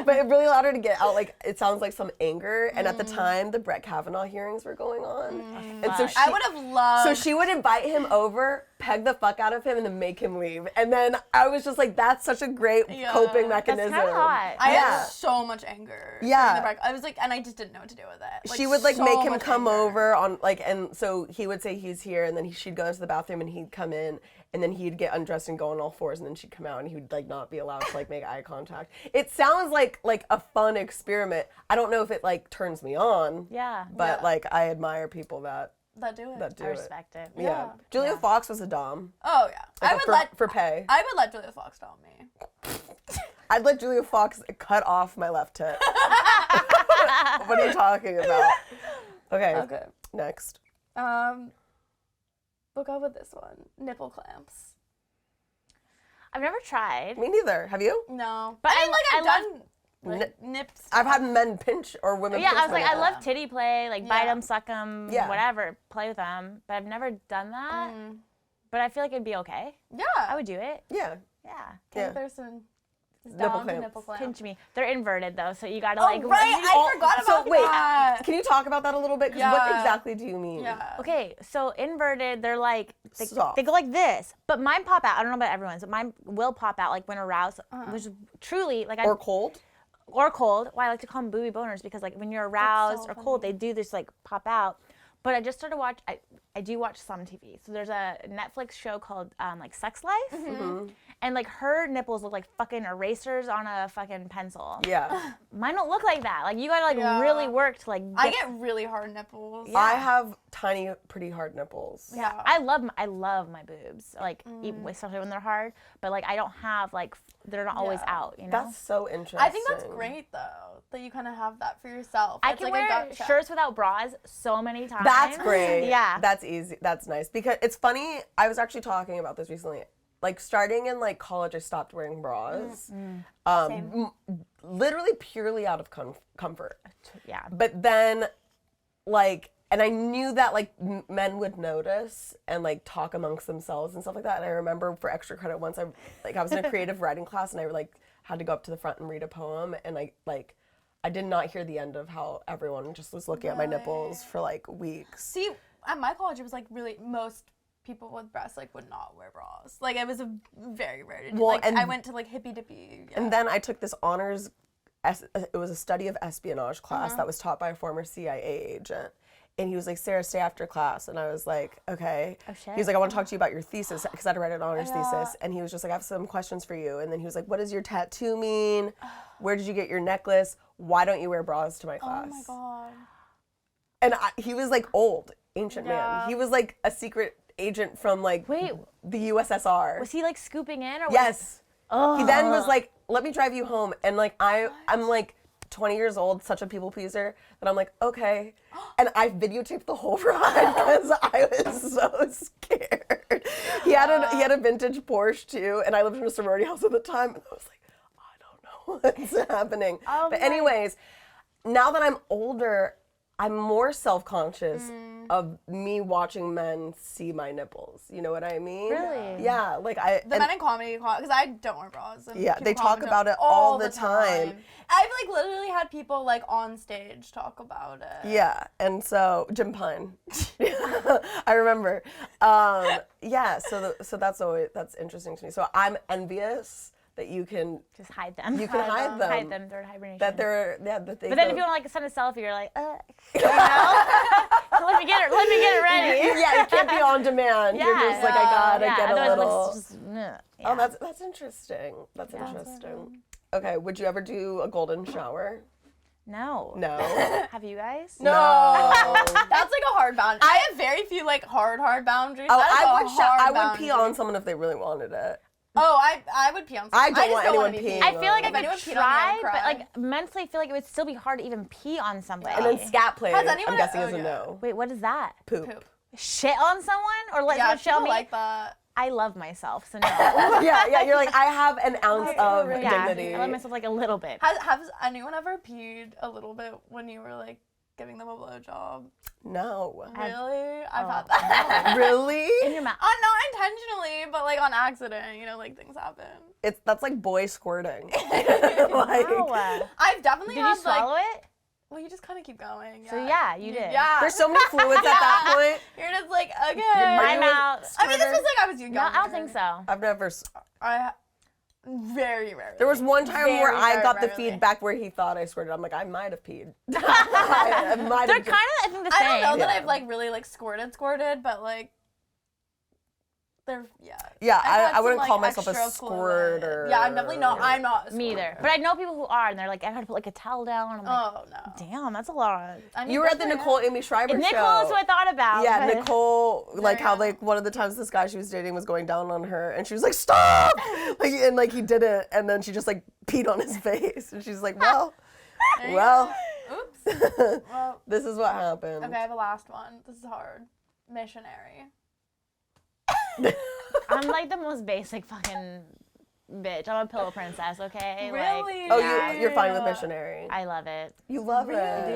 but it really allowed her to get out, like, it sounds like some anger. And at the time, the Brett Kavanaugh hearings were going on. And so I would have loved. so she would invite him over, peg the fuck out of him, and then make him leave. And then I was just like, that's such a great coping mechanism. That's kind of hot. I Yeah. had so much anger. Yeah. during the break. I was like, and I just didn't know what to do with it. She would like so make him much come anger. over on like, and so he would say he's here, and then she'd go into the bathroom, and he'd come in, and then he'd get undressed and go on all fours, and then she'd come out, and he would like not be allowed to like make eye contact. It sounds like a fun experiment. I don't know if it like turns me on. Yeah. But Yeah. like I admire people that do it. do I it. respect it. Yeah. Julia Fox was a dom. Oh yeah. Like I would for, let for pay. I would let Julia Fox dom me. I'd let Julia Fox cut off my left tit. What are you talking about? Okay. Okay. Next. We'll go with this one. Nipple clamps. I've never tried. Me neither. Have you? No. But I mean, like I've I done like, nips. I've had men pinch or women Yeah, pinch I was like, my I nipple. love titty play, like bite Yeah. them, suck them, Yeah. whatever, play with them. But I've never done that. but I feel like it'd be okay. Yeah. I would do it. Yeah. Yeah. Katie Thurston is Nipple down to clamps. nipple clamp. Pinch me. They're inverted though, so you gotta Oh, like. right. I forgot about wait, that. can you talk about that a little bit? Because what exactly do you mean? Yeah. Okay, so inverted, they're like Soft. they go like this, but mine pop out. I don't know about everyone's, but mine will pop out like when aroused, which is truly like Or cold? or cold. Why I like to call them booby boners because like when you're aroused or cold, they do this like pop out. But I just started watch. I do watch some TV. So there's a Netflix show called like Sex Life, and like her nipples look like fucking erasers on a fucking pencil. Yeah. Mine don't look like that. Like you gotta like really work to like. I get really hard nipples. Yeah. I have tiny, pretty hard nipples. Yeah. I love my boobs, like especially when they're hard. But like I don't have like they're not always out. You know. That's so interesting. I think that's great though, that you kind of have that for yourself. I It's can like a wear gut check. shirts without bras so many times. That's great. Yeah. That's easy. That's nice. Because it's funny, I was actually talking about this recently. Like starting in like college, I stopped wearing bras. Literally purely out of comfort. Yeah. But then like, and I knew that like men would notice and like talk amongst themselves and stuff like that. And I remember for extra credit once I was in a creative writing class and I like had to go up to the front and read a poem and I did not hear the end of how everyone just was looking at my nipples for like weeks. See, at my college, it was like really most people with breasts like would not wear bras. Like it was a very rare to do. Well, like and- I went to like hippy dippy. Yeah. And then I took this honors, it was a study of espionage class that was taught by a former CIA agent. And he was like, Sarah, stay after class. And I was like, okay. Oh, shit. He was like, I want to talk to you about your thesis because I had to write an honors thesis. And he was just like, I have some questions for you. And then he was like, what does your tattoo mean? Where did you get your necklace? Why don't you wear bras to my class? Oh my god. And he was like old, ancient man. Yeah. He was like a secret agent from like Wait. the USSR. Was he like scooping in or? Yes. Oh. He then was like, let me drive you home. And like, I'm like 20 years old, such a people pleaser, that I'm like, okay. And I videotaped the whole ride because I was so scared. He had a vintage Porsche too, and I lived in a sorority house at the time, and I was like, I don't know what's happening. Oh but my- anyways, now that I'm older, I'm more self-conscious of me watching men see my nipples. You know what I mean? Really? Yeah, like The men in comedy, because I don't wear bras. And Yeah, people they talk comment about it all the time. I've like literally had people like on stage talk about it. Yeah, and so Jim Pine, I remember. Yeah, so that's interesting to me. So I'm envious that you can Just hide them. You can hide them. Hide them. They're in hibernation. that they. But then if you want to like send a selfie, you're like, you know? let me get it ready. yeah, you can't be on demand. You're just like, I gotta get a otherwise it little. looks just, yeah. Oh, that's interesting. That's interesting. Okay, would you ever do a golden shower? No. No. Have you guys? No. That's like a hard boundary. I have very few like hard boundaries. Oh, That is a hard I would boundary. pee on someone if they really wanted it. Oh, I would pee on someone. I don't want anyone wanna be peeing I feel like If I anyone could peed on me, I try, would but cry. like mentally, I feel like it would still be hard to even pee on somebody. And then scat play, Has anyone- I'm guessing oh, is a yeah. no. Wait, what is that? Poop. Shit on someone or let Yeah, someone shit on people me? like that. I love myself, so no. yeah, you're like, I have an ounce of yeah, dignity. I love myself like a little bit. Has anyone ever peed a little bit when you were like giving them a blowjob? No. Really? I've had that. Really? In your mouth. Not intentionally, but like on accident. You know, like things happen. That's like boy squirting. Wow. I've definitely Did had you swallow it? Well, you just kind of keep going. So yeah, you did. Yeah. There's so many fluids at that point. You're just like, okay. My mouth. I mean, this was like I was younger. No, I don't think so. I've never. Very rarely. There was one time where I Very got the rarely. feedback where he thought I squirted. I'm like, I might have peed. I might They're have. kind of, I think, the I same. don't know that Yeah. I've like really like squirted, but like they're Yeah, I've had I wouldn't some, call like, myself a extra squirter. Yeah, I'm definitely not. I'm not. A Me either. squirter. But I know people who are, and they're like, I gotta put like a towel down. And I'm like, Oh no. damn, that's a lot. I mean, You were at the good for Nicole you. Amy Schreiber Nicole show. is who I thought about. Yeah, but- Nicole, like how Yeah. like one of the times this guy she was dating was going down on her, and she was like, "Stop!" Like, and like he didn't, and then she just like peed on his face, and she's like, "Well, There you well, go. Oops. Well, this is what happened." okay, I have a last one. This is hard. Missionary. I'm like the most basic fucking bitch. I'm a pillow princess, okay? Really? Like, you're fine with missionary. I love it. You love it. I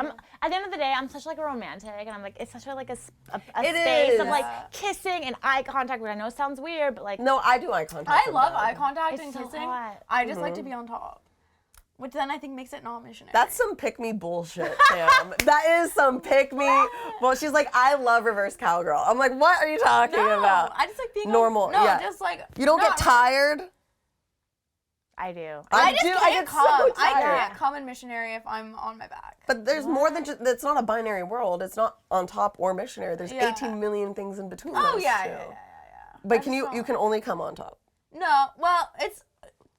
do. At the end of the day, I'm such like a romantic, and I'm like, it's such a space is. of like kissing and eye contact, which I know sounds weird, but like. No, I do eye contact. I love eye contact It's and so kissing. hot. I just like to be on top. Which then I think makes it not missionary. That's some pick-me bullshit, Sam. That is some pick-me. Well, she's like, I love reverse cowgirl. I'm like, what are you talking about? I just like being normal. Just like you don't get tired. I do. I just do. Can't I get come. so I tired. can't come in missionary if I'm on my back. But there's more than just. It's not a binary world. It's not on top or missionary. There's 18 million things in between. Oh those yeah. two. Yeah. But can you can only come on top? No. Well, it's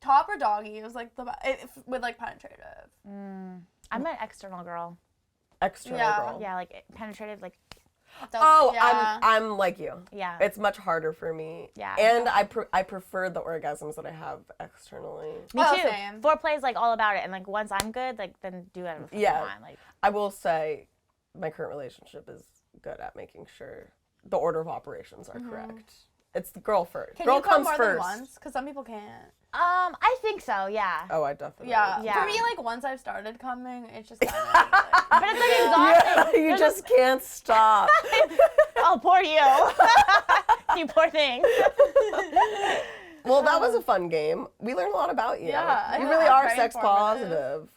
top or doggy. It was like with like penetrative. I'm an external girl. External Yeah. girl. Yeah, like penetrative, like. Oh, yeah. I'm like you. Yeah. It's much harder for me. Yeah. And I prefer the orgasms that I have externally. Me Oh, too. same. Foreplay is like all about it, and like once I'm good, like then do whatever you want. Like. I will say, my current relationship is good at making sure the order of operations are correct. It's the girl first. Can Girl you come comes more first. than once? Because some people can't. I think so. Yeah. Oh, I definitely. Yeah. Yeah. For me, like once I've started coming, it's just kind of like, But it's like exhausting. You just can't stop. Oh, poor you. You poor thing. Well, that was a fun game. We learned a lot about you. Yeah, You yeah, really are very sex informative. positive.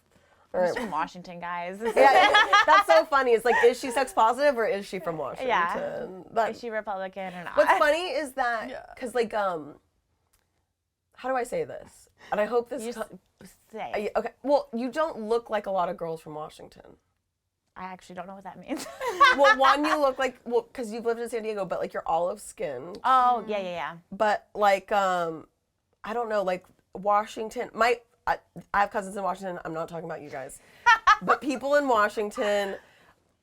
All I'm right. from Washington, guys. Yeah, that's so funny. It's like, is she sex positive or is she from Washington? Yeah. But Is she Republican or not? what's funny is that, Yeah. because like, how do I say this? And I hope this. You say. Okay. Well, you don't look like a lot of girls from Washington. I actually don't know what that means. Well, one, you look like, well, because you've lived in San Diego, but like you're olive skinned. Oh, yeah. But like, I don't know, like Washington. I have cousins in Washington. I'm not talking about you guys, but people in Washington,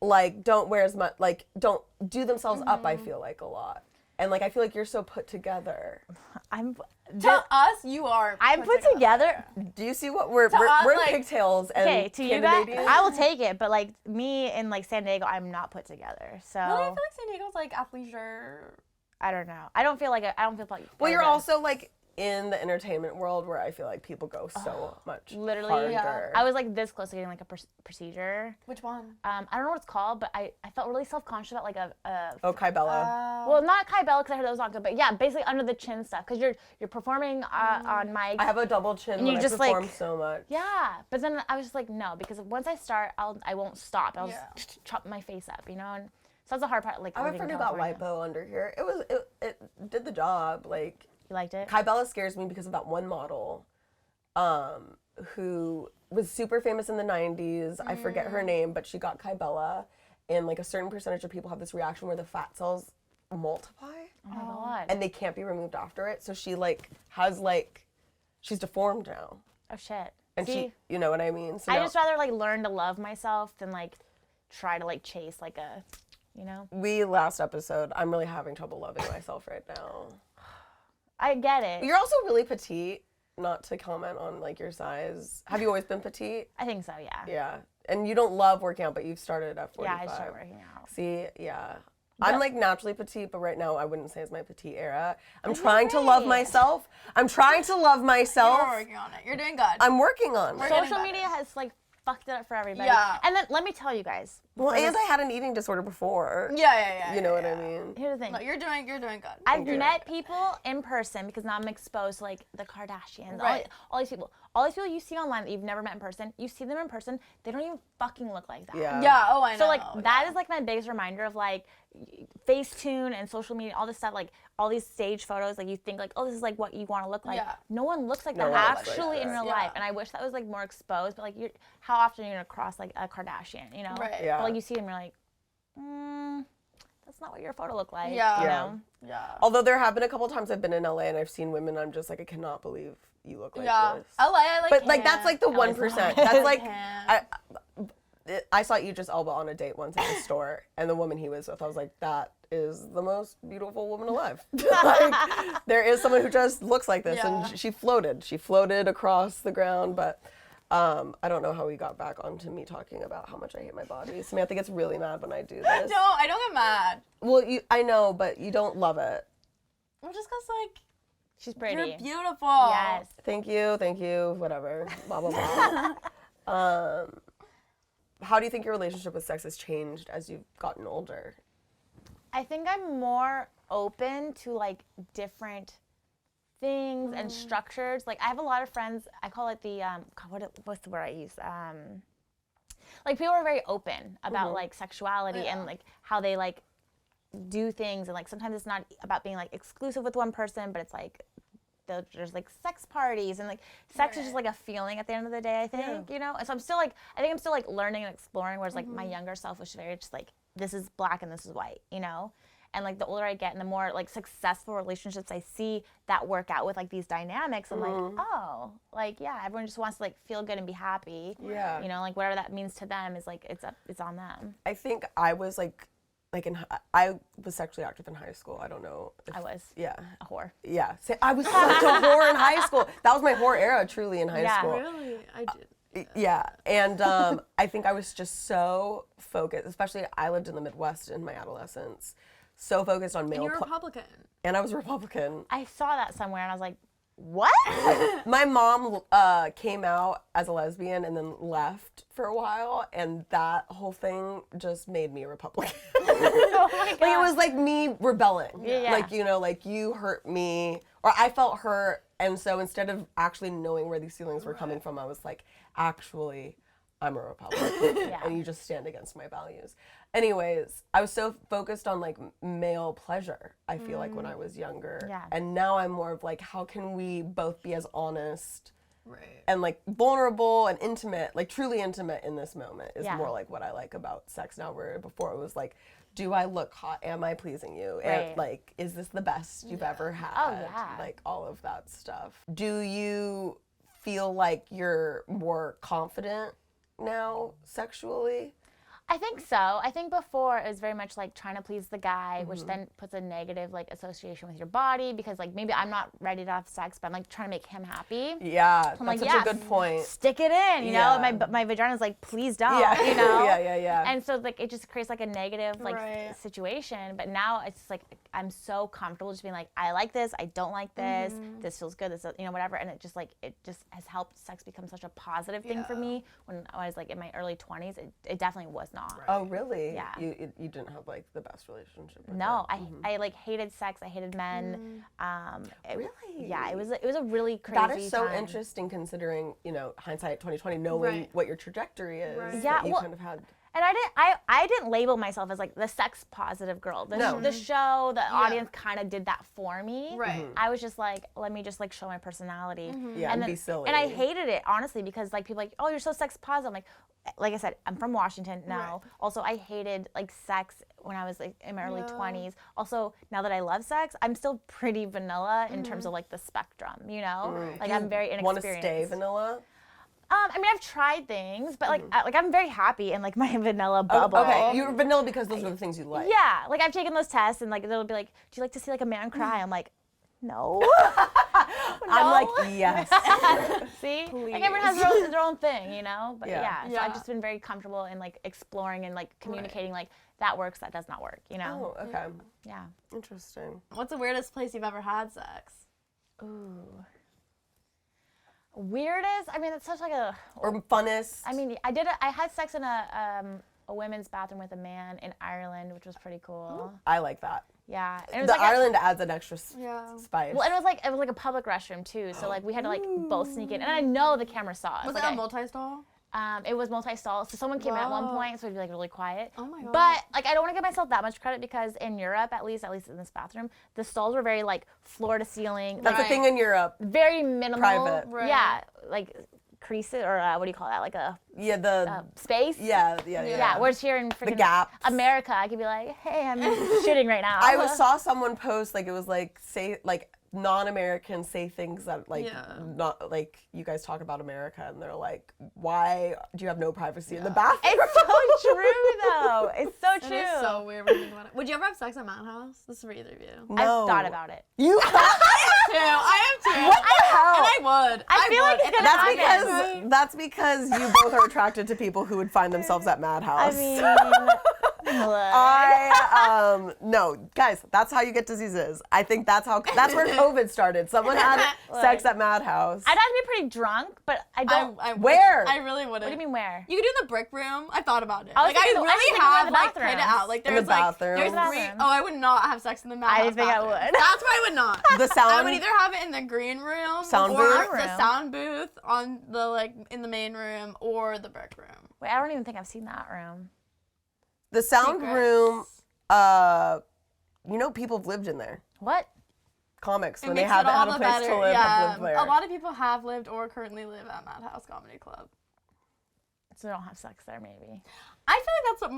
like, don't wear as much, like, don't do themselves up. I feel like a lot, and like I feel like you're so put together. to us, you are. I'm put together. Do you see what we're To us, we're in like- pigtails and Okay, to you guys, Canadian? I will take it, but like me in like San Diego, I'm not put together. So Really, I feel like San Diego's like athleisure. I don't know. I don't feel like Well, you're also like in the entertainment world where I feel like people go so much literally. harder. Yeah. I was like this close to getting like a procedure. Which one? I don't know what it's called, but I felt really self-conscious about like a Oh, Kybella. well, not Kybella because I heard that was not good, but yeah, basically under the chin stuff because you're performing on mic. I have a double chin And when you I just, perform like- so much. Yeah, but then I was just like, no, because once I start, I won't stop. I'll Yeah. just chop my face up, you know. And so that's the hard part. Like, I have a living friend in who got California. lipo under here. It did the job. Like, You liked it? Kybella scares me because of that one model, who was super famous in the 90s. I forget her name, but she got Kybella, and like a certain percentage of people have this reaction where the fat cells multiply, Oh my god. and they can't be removed after it. So she like has like, she's deformed now, Oh shit. and See, she, you know what I mean? So I now- just rather like learn to love myself than like try to like chase like a, you know. last episode, I'm really having trouble loving myself right now. I get it. You're also really petite. Not to comment on like your size. Have you always been petite? I think so. Yeah. Yeah. And you don't love working out, but you've started at 45. Yeah. I started working out. See, yeah. I'm like naturally petite, but right now I wouldn't say it's my petite era. I'm trying to love myself. I'm trying to love myself. You're working on it. You're doing good. I'm working on it. getting Social better. media has like fucked it up for everybody. Yeah. And then let me tell you guys. Well, and I had an eating disorder before. yeah. You know what I mean? Here's the thing. No, you're doing good. I've met people in person because now I'm exposed to like the Kardashians, Right. all these people. All these people you see online that you've never met in person, you see them in person, they don't even fucking look like that. Yeah. Yeah. Oh, I know. So like that yeah. is like my biggest reminder of like Facetune and social media, all this stuff, like all these stage photos, like you think like, oh, this is like what you want to look like. Yeah. No one looks like No that one looks like actually in that. real Yeah. life. And I wish that was like more exposed, but like how often are you gonna cross like a Kardashian, you know? Right. Yeah. But like you see them, you're like, that's not what your photo looked like. Yeah. You Yeah. know? Yeah. Although there have been a couple times I've been in LA and I've seen women, I'm just like, I cannot believe you look like Yeah. this. LA, I like. But like that's like the 1%. That's like can't. I saw Idris Elba on a date once at the store, and the woman he was with, I was like, that is the most beautiful woman alive. Like, there is someone who just looks like this, Yeah. and she floated. She floated across the ground, but I don't know how we got back onto me talking about how much I hate my body. Samantha gets really mad when I do this. No, I don't get mad. Well, I know, but you don't love it. Well, just cause like She's pretty. You're beautiful. Yes. Thank you, whatever, blah, blah, blah. How do you think your relationship with sex has changed as you've gotten older? I think I'm more open to like different things and structures. Like I have a lot of friends, I call it the, what's the word I use? Like people are very open about like sexuality and like how they like do things, and like sometimes it's not about being like exclusive with one person, but it's like there's like sex parties, and like sex is just like a feeling at the end of the day, I think, you know? And so I'm still like, I think I'm still like learning and exploring, whereas like my younger self was very just like, this is black and this is white, you know? And like the older I get and the more like successful relationships I see that work out with like these dynamics, I'm like, oh, like, yeah, everyone just wants to like feel good and be happy. Yeah. You know, like whatever that means to them is like, it's on them. I think I was I was sexually active in high school. I don't know. I was. Yeah. A whore. Yeah. I was such a whore in high school. That was my whore era, truly, in high school. Really? I did. Yeah. And I think I was just so focused, especially I lived in the Midwest in my adolescence, so focused on male. And you're Republican. And I was Republican. I saw that somewhere and I was like, what? My mom came out as a lesbian and then left for a while, and that whole thing just made me a Republican. Oh my God. Like it was like me rebelling. Yeah. Like, you know, like you hurt me, or I felt hurt, and so instead of actually knowing where these feelings were coming from, I was like, actually, I'm a Republican, and you just stand against my values. Anyways, I was so focused on like male pleasure, I feel like, when I was younger. Yeah. And now I'm more of like, how can we both be as honest Right. and like vulnerable and intimate, like truly intimate in this moment is Yeah. more like what I like about sex now, where before it was like, do I look hot? Am I pleasing you? Right. And like, is this the best you've ever had? Oh, yeah. Like all of that stuff. Do you feel like you're more confident now sexually? I think so. I think before it was very much like trying to please the guy, which then puts a negative like association with your body, because like maybe I'm not ready to have sex, but I'm like trying to make him happy. Yeah, that's I'm like, such yeah, a good point. Stick it in, you know? Yeah. My vagina's like, please don't, Yeah. you know? Yeah. And so like it just creates like a negative like Right. situation. But now it's just like I'm so comfortable just being like, I like this, I don't like this, this feels good, this, you know, whatever. And it just has helped sex become such a positive thing for me. When I was like in my early 20s, it definitely was not. Oh, really? Yeah. You didn't have like the best relationship with No, him? I like hated sex. I hated men. Really? Yeah, it was a really crazy That is so time. interesting, considering, you know, hindsight 2020, knowing Right. what your trajectory is. Right. that Yeah, you well, kind of had. And I didn't label myself as like the sex positive girl. The show, the audience kind of did that for me. Right. I was just like, let me just like show my personality. Yeah, and then, be silly. And I hated it, honestly, because like people are like, oh, you're so sex positive. I'm like I said, I'm from Washington now. Right. Also, I hated like sex when I was like in my early 20s. Also, now that I love sex, I'm still pretty vanilla in terms of like the spectrum, you know? Like I'm very inexperienced. Want to stay vanilla? I mean, I've tried things, but like I'm very happy in like my vanilla bubble. Okay, you're vanilla because those are the things you like. Yeah, like I've taken those tests, and like they'll be like, "Do you like to see like a man cry?" I'm like, "No." I'm like, yes. See, Please. like everyone has their own thing, you know. But Yeah. so I've just been very comfortable in like exploring and like communicating like that works, that does not work, you know. Oh, okay. Yeah. Interesting. What's the weirdest place you've ever had sex? Ooh. Weirdest? I mean, it's such like a. Or funnest? I mean, I had sex in a women's bathroom with a man in Ireland, which was pretty cool. I like that. Yeah. And it was The like Ireland adds an extra Yeah. spice. Well, and it was like a public restroom too, so like we had to like both sneak in, and I know the camera saw us. Was like, it a multi-stall? It was multi-stall, so someone came in at one Wow. point, so it'd be like really quiet. Oh my God. But like I don't want to give myself that much credit, because in Europe, at least in this bathroom, the stalls were very like floor to ceiling, That's like the thing in Europe. very minimal. Private. Right. Yeah, like creases or what do you call that? Like a Yeah, the space. yeah. Yeah, whereas here in freaking gaps. America, I could be like, hey, I'm shitting right now. saw someone post, like, it was like, say, like, non-Americans say things that like not like you guys talk about America, and they're like, why do you have no privacy in the bathroom? It's so true though. It's so true. It is so weird when you think about it. Would you ever have sex at Madhouse? This is for either of you. No. I've thought about it. You I am too. What the hell? And I would. I feel like would. it's gonna happen. That's because you both are attracted to people who would find themselves at Madhouse. I mean, No, guys, that's how you get diseases. I think that's where COVID started. Someone had sex at Madhouse. I'd have to be pretty drunk, but I don't. Where? I really wouldn't. What do you mean where? You could do in the brick room. I thought about it. I really have like played it out. Like there's the bathroom. there's three. Oh, I would not have sex in the Madhouse. I didn't think bathroom. I would. That's why I would not. The sound. I would either have it in the green room, Sound or booth? the sound booth on the in the main room, or the brick room. Wait, I don't even think I've seen that room. The sound Secrets. room, people have lived in there. What? Comics, It when they makes it haven't all had a the place better. to live, Yeah, have lived there. a lot of people have lived or currently live at Madhouse Comedy Club. So they don't have sex there, maybe. I feel like that's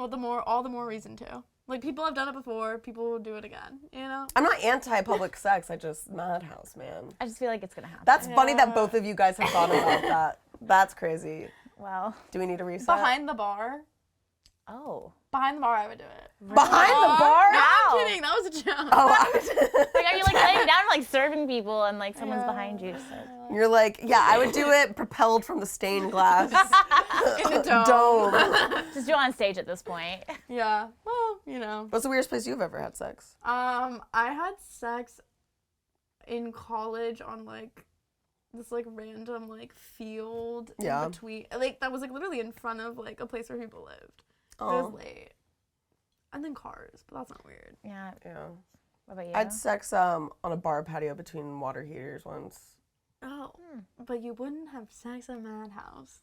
all the more reason to. Like, people have done it before, people will do it again, I'm not anti-public sex, I just, Madhouse, man. I just feel like it's gonna happen. That's funny that both of you guys have thought about that. That's crazy. Well. Do we need a reset? Behind the bar. Oh. Behind the bar, I would do it. Behind the bar? No, Wow. I'm kidding. That was a joke. Oh, Like, are you like laying down, like serving people, and like someone's behind you? So. you're like, yeah, I would do it propelled from the stained glass In the dome. dome. Just do it on stage at this point. Yeah. Well, What's the weirdest place you've ever had sex? I had sex in college on this random field in between. That was literally in front of a place where people lived. It was late. And then cars, but that's not weird. Yeah. Yeah. What about you? I had sex on a bar patio between water heaters once. Oh, but you wouldn't have sex at Madhouse.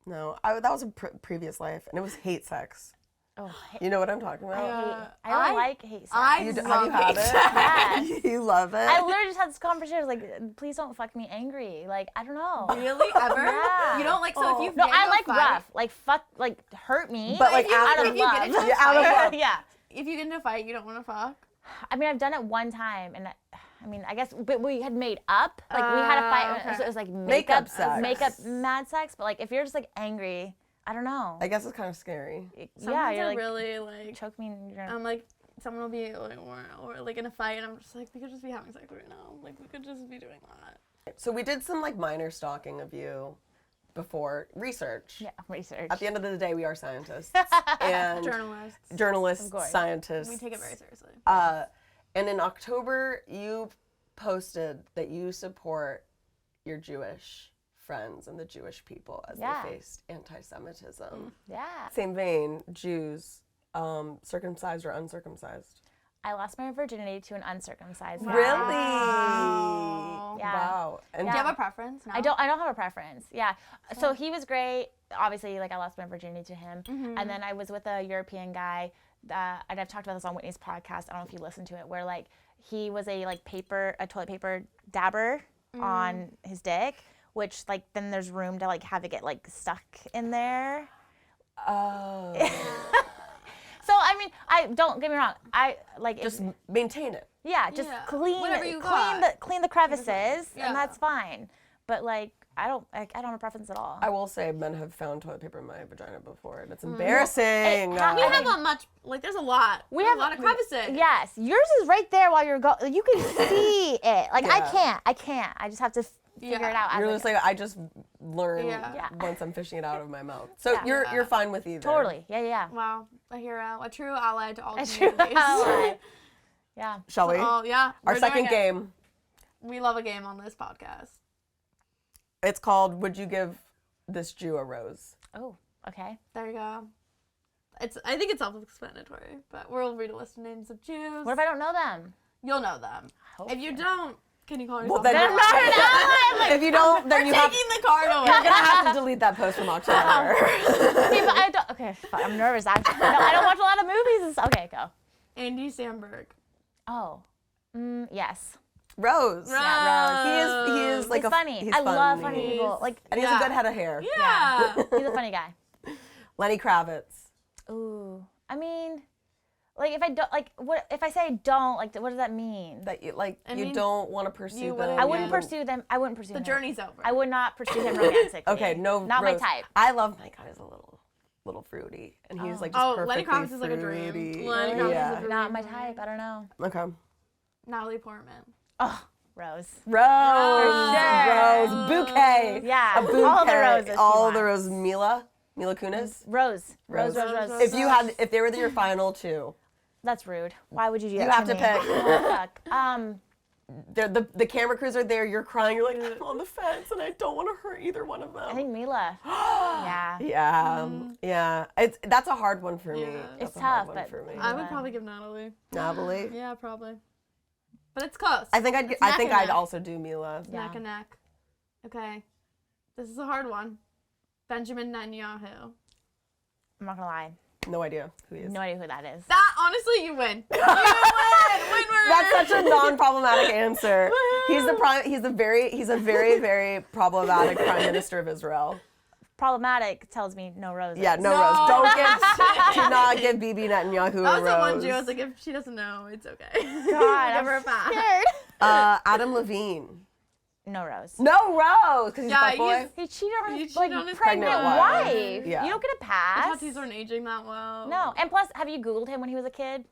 No, that was a previous life, and it was hate sex. Oh, You know what I'm talking about? I don't like hate sex. I Have you love had hate it? Yes. You love it? I literally just had this conversation. I was like, please don't fuck me angry. Like, I don't know. Really? Ever? Yeah. You don't so if you No, get I into a like fight, rough. Like, fuck, like, hurt me. But like out after of if you love. get into a Yeah, out of love. Yeah. if you get into a fight, you don't want to fuck. I mean, I've done it one time, and I mean, I guess, but we had made up. Like, we had a fight, okay. so it was like Makeup sex. makeup mad sex. But like, if you're just like angry, I don't know. I guess it's kind of scary. Sometimes you're I like, really choke me and you're I'm someone will be or in a fight, and I'm just we could just be having sex right now. We could just be doing that. So we did some minor stalking of you before research. Yeah, research. At the end of the day, we are scientists and Journalists. Of course. scientists. We take it very seriously. And in October, you posted that you support your Jewish friends and the Jewish people as they faced anti-Semitism. Yeah. Same vein, Jews, circumcised or uncircumcised? I lost my virginity to an uncircumcised man. Really? Yeah. Wow. And Do you have a preference? No? I don't have a preference. Yeah. So he was great. Obviously, I lost my virginity to him. Mm-hmm. And then I was with a European guy, and I've talked about this on Whitney's podcast. I don't know if you listened to it, where he was a toilet paper dabber on his dick, which then there's room to have it get stuck in there. Oh. So I mean, I don't get me wrong. I Just maintain it. yeah, just Yeah. clean Whatever you got. clean the crevices, Yeah. and that's fine. But I don't have a preference at all. I will say men have found toilet paper in my vagina before, and it's embarrassing. We We have a much there's a lot. We There's have a lot of crevices. Yes, yours is right there while you're going. You can see it. Yeah. I can't. I just have to figure it out. You're as just I go. I just learn Yeah. once I'm fishing it out of my mouth. So Yeah. you're fine with either. Totally. Yeah. Wow, a hero, a true ally to all A true communities. ally. Yeah. Shall we? Oh yeah. Our we're second doing it. game. We love a game on this podcast. It's called Would You Give This Jew a Rose? Oh, okay. There you go. I think it's self-explanatory, but we'll read a list of names of Jews. What if I don't know them? You'll know them. Hope If you so. don't, can you call Well, yourself? then They're not an ally. if you don't, then you have, taking the card away. you're gonna have to delete that post from October. Okay, but I don't. Okay, fuck, I'm nervous. Actually, I don't watch a lot of movies. Okay, go. Andy Samberg. Oh, yes. Rose. Yeah, He is He's funny. He's I love funny funny. people. And he has a good head of hair. Yeah. He's a funny guy. Lenny Kravitz. Ooh, I mean, if I don't what if I say I don't what does that mean? That you I mean, you don't want to pursue you them. wouldn't- I wouldn't Yeah. pursue them. I wouldn't pursue The him. journey's over. I would not pursue him romantically. Okay, no, not Rose. my type. I love my guy. He's a little fruity, and he's just Lenny perfectly Kravitz is like a dream. fruity. Lenny Kravitz yeah. is a dream. Not my type. I don't know. Okay. Natalie Portman. Oh, Rose. Rose. sure. Rose. Bouquet. Yeah, A bouquet. all the roses. she All the wants. roses. Mila. Mila Kunis? Rose. If they were your final two. That's rude. Why would you do that? You have to me? pick. Oh, fuck. The camera crews are there, you're crying, you're like, I'm on the fence and I don't want to hurt either one of them. I think Mila. Yeah. Yeah. That's a hard one for me. It's tough, but for me. I would probably give Natalie. Natalie? Yeah, probably. But it's close. I think I'd also do Mila. Yeah. Neck and neck. Okay. This is a hard one. Benjamin Netanyahu. I'm not gonna lie. No idea who he is. No idea who that is. That, honestly, you win. You win. That's such a non-problematic answer. He's a very, very problematic prime minister of Israel. Problematic tells me no roses. Yeah, no rose. Do not give Bibi Netanyahu a rose. That was the one Jew. I was like, if she doesn't know, it's okay. God, Give her a pass. scared. Adam Levine. No rose. No rose, because he's a boy. He cheated on his pregnant pregnant wife. Yeah. You don't get a pass. The tattoos aren't aging that well. No, and plus, have you Googled him when he was a kid?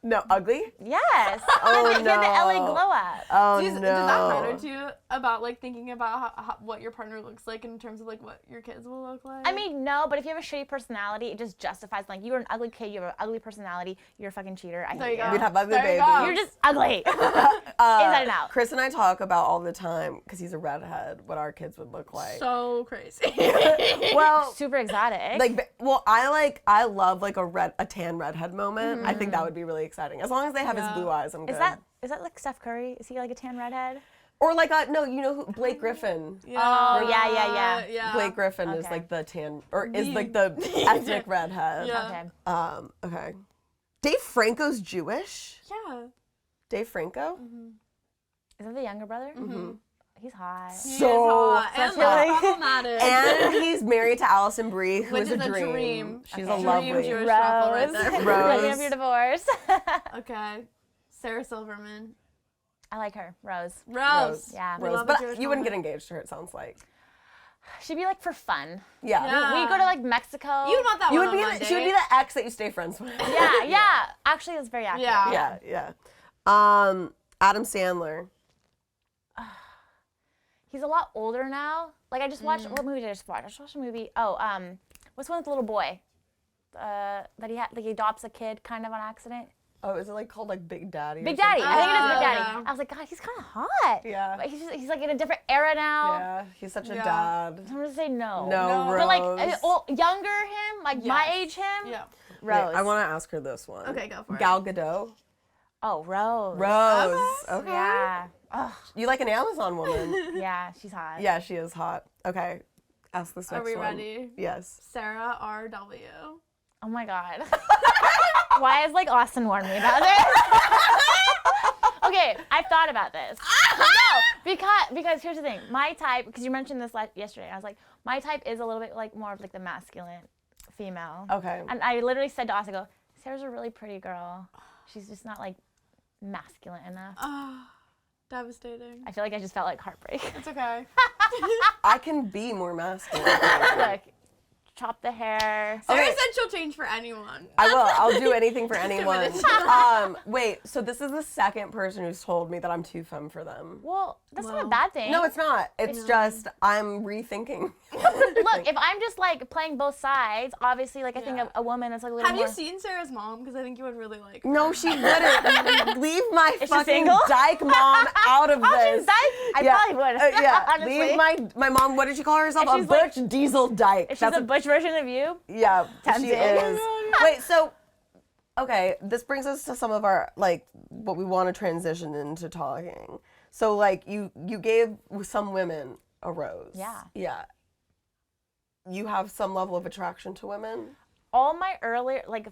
No, ugly? Yes. Oh, He had the LA glow up. Oh, Does no. that matter to you about like thinking about what your partner looks like in terms of like what your kids will look like? I mean, no, but if you have a shitty personality, it just justifies, like, you're an ugly kid, you have an ugly personality, you're a fucking cheater. I There hate you go. We'd have ugly There you babies. go. You're just ugly. Inside and out. Chris and I talk about all the time, because he's a redhead, what our kids would look like. So crazy. Well, Super exotic. I love like a tan redhead moment. I think that would be really exciting. As long as they have his blue eyes, I'm good. Is that like Steph Curry? Is he like a tan redhead? Or like no, you know who Blake Griffin. Oh, yeah. Blake Griffin is Okay. like the tan, or is like the ethnic redhead. Yeah. Okay. Okay. Dave Franco's Jewish. Yeah. Dave Franco. Is that the younger brother? Mm-hmm. He's hot. So and hot. problematic. And he's married to Alison Brie, who Which is a dream. She's a Okay. lovely. Dream Jewish couple right there. Rose. Ready up your divorce. Okay. Sarah Silverman. I like her. Rose. Rose. Yeah. We Rose. love a But Jewish you wouldn't get woman. engaged to her, it sounds like. She'd be like for fun. Yeah. Yeah. We go to like Mexico. You would want that You one would be. on one She would be date. the ex that you stay friends with. Yeah. Actually, that's very accurate. Yeah. Yeah. Adam Sandler. He's a lot older now. Like I just watched. What movie did I just watch? I just watched a movie. Oh, what's the one with the little boy? That he had. Like he adopts a kid kind of on accident. Oh, is it like called like Big Daddy? Big Daddy. I think it is Big Daddy. yeah. I was like, God, he's kind of hot. Yeah. But he's like in a different era now. Yeah, he's such a Yeah. dad. I'm gonna say no. No, Rose. But like younger him, like my Yes. age him. Yeah. Rose. Wait, I want to ask her this one. Okay, go for it. Gal Gadot. Oh, Rose. Rose. Okay. Yeah. You like an Amazon woman? Yeah, she's hot. Yeah, she is hot. Okay. Ask this next Are we one. ready? Yes. Sarah R.W. Oh my God. Why has like Austin warned me about this? Okay, I've thought about this. No, because here's the thing. My type, because you mentioned this yesterday, I was like, my type is a little bit like more of like the masculine female. Okay. And I literally said to Austin, I go, Sarah's a really pretty girl. She's just not like masculine enough. Devastating. I feel like I just felt like heartbreak. It's okay. I can be more masculine. Look, chop the hair. Sarah Okay. said she'll change for anyone. I will. I'll do anything for anyone. it. Wait, so this is the second person who's told me that I'm too femme for them. Well, that's not a Well, bad thing. No, it's not. It's just I'm rethinking. Look, if I'm just like playing both sides, obviously, like I think Yeah. a woman is like a little Have more. you seen Sarah's mom? Because I think you would really like her. No, she wouldn't. Leave my Is she fucking single? dyke mom out of Oh, this. she's dyke? I probably would. Yeah, honestly. leave my mom. What did she call herself? If A she's like- butch diesel dyke. If she's That's a what- butch version of you, Yeah, Tempting. she is. Wait, so okay, this brings us to some of our like what we want to transition into talking. So like you gave some women a rose. Yeah. Yeah. You have some level of attraction to women. all my earlier, like,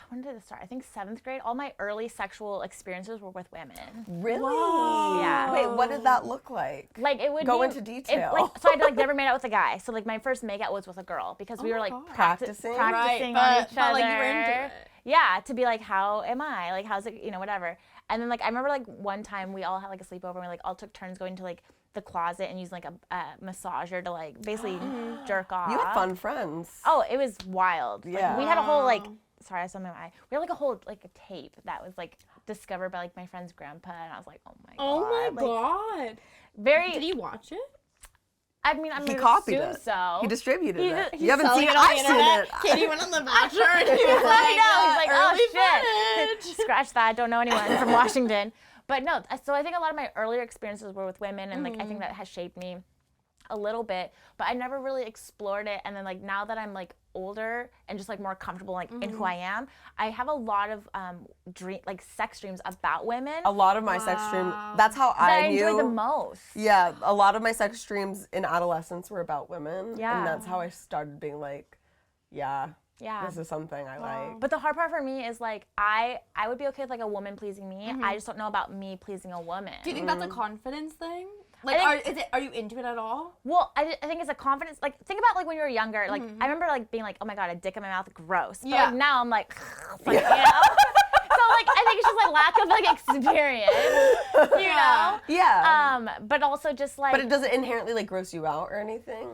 when did it start? I think 7th grade. All my early sexual experiences were with women. Really? Whoa. Yeah. Wait, what did that look like? Like it would Go be, into detail. so I'd like never made out with a guy. So like my first makeout was with a girl because we Oh were my like God. Practicing? practicing Right, on each but, other. like, you were into it. Yeah, to be like, how am I? Like, how's it? You know, whatever. And then like I remember like one time we all had like a sleepover and we like all took turns going to like the closet and using like a massager to like basically jerk off. You had fun friends. Oh, it was wild. Like, Yeah. we had a whole like. Sorry, I saw my eye. We had like a whole like a tape that was like discovered by like my friend's grandpa, and I was like, oh my god. Oh my Like, god. very. Did he watch it? I mean, I'm he gonna copied assume it. so. He distributed it. He's You haven't selling seen it on the I've seen internet. it. Katie went on The Bachelor and he was like, I know. He's like, oh early shit. footage. Scratch that. Don't know anyone from Washington. But no, so I think a lot of my earlier experiences were with women, and like I think that has shaped me a little bit. But I never really explored it. And then like now that I'm like older and just like more comfortable like in who I am, I have a lot of sex dreams about women. A lot of my sex dreams. That's how that I knew. enjoy the most. Yeah, a lot of my sex dreams in adolescence were about women. Yeah. And that's how I started being like, yeah, this is something I like. But the hard part for me is like I would be okay with like a woman pleasing me. I just don't know about me pleasing a woman. Do you think that's a confidence thing? Like, are you into it at all? Well, I think it's a confidence. Like, think about like when you were younger. Like, I remember like being like, oh my god, a dick in my mouth, gross. But like now I'm like, you know. So like I think it's just like lack of like experience, you know. Yeah. But also just like. But it doesn't inherently like gross you out or anything.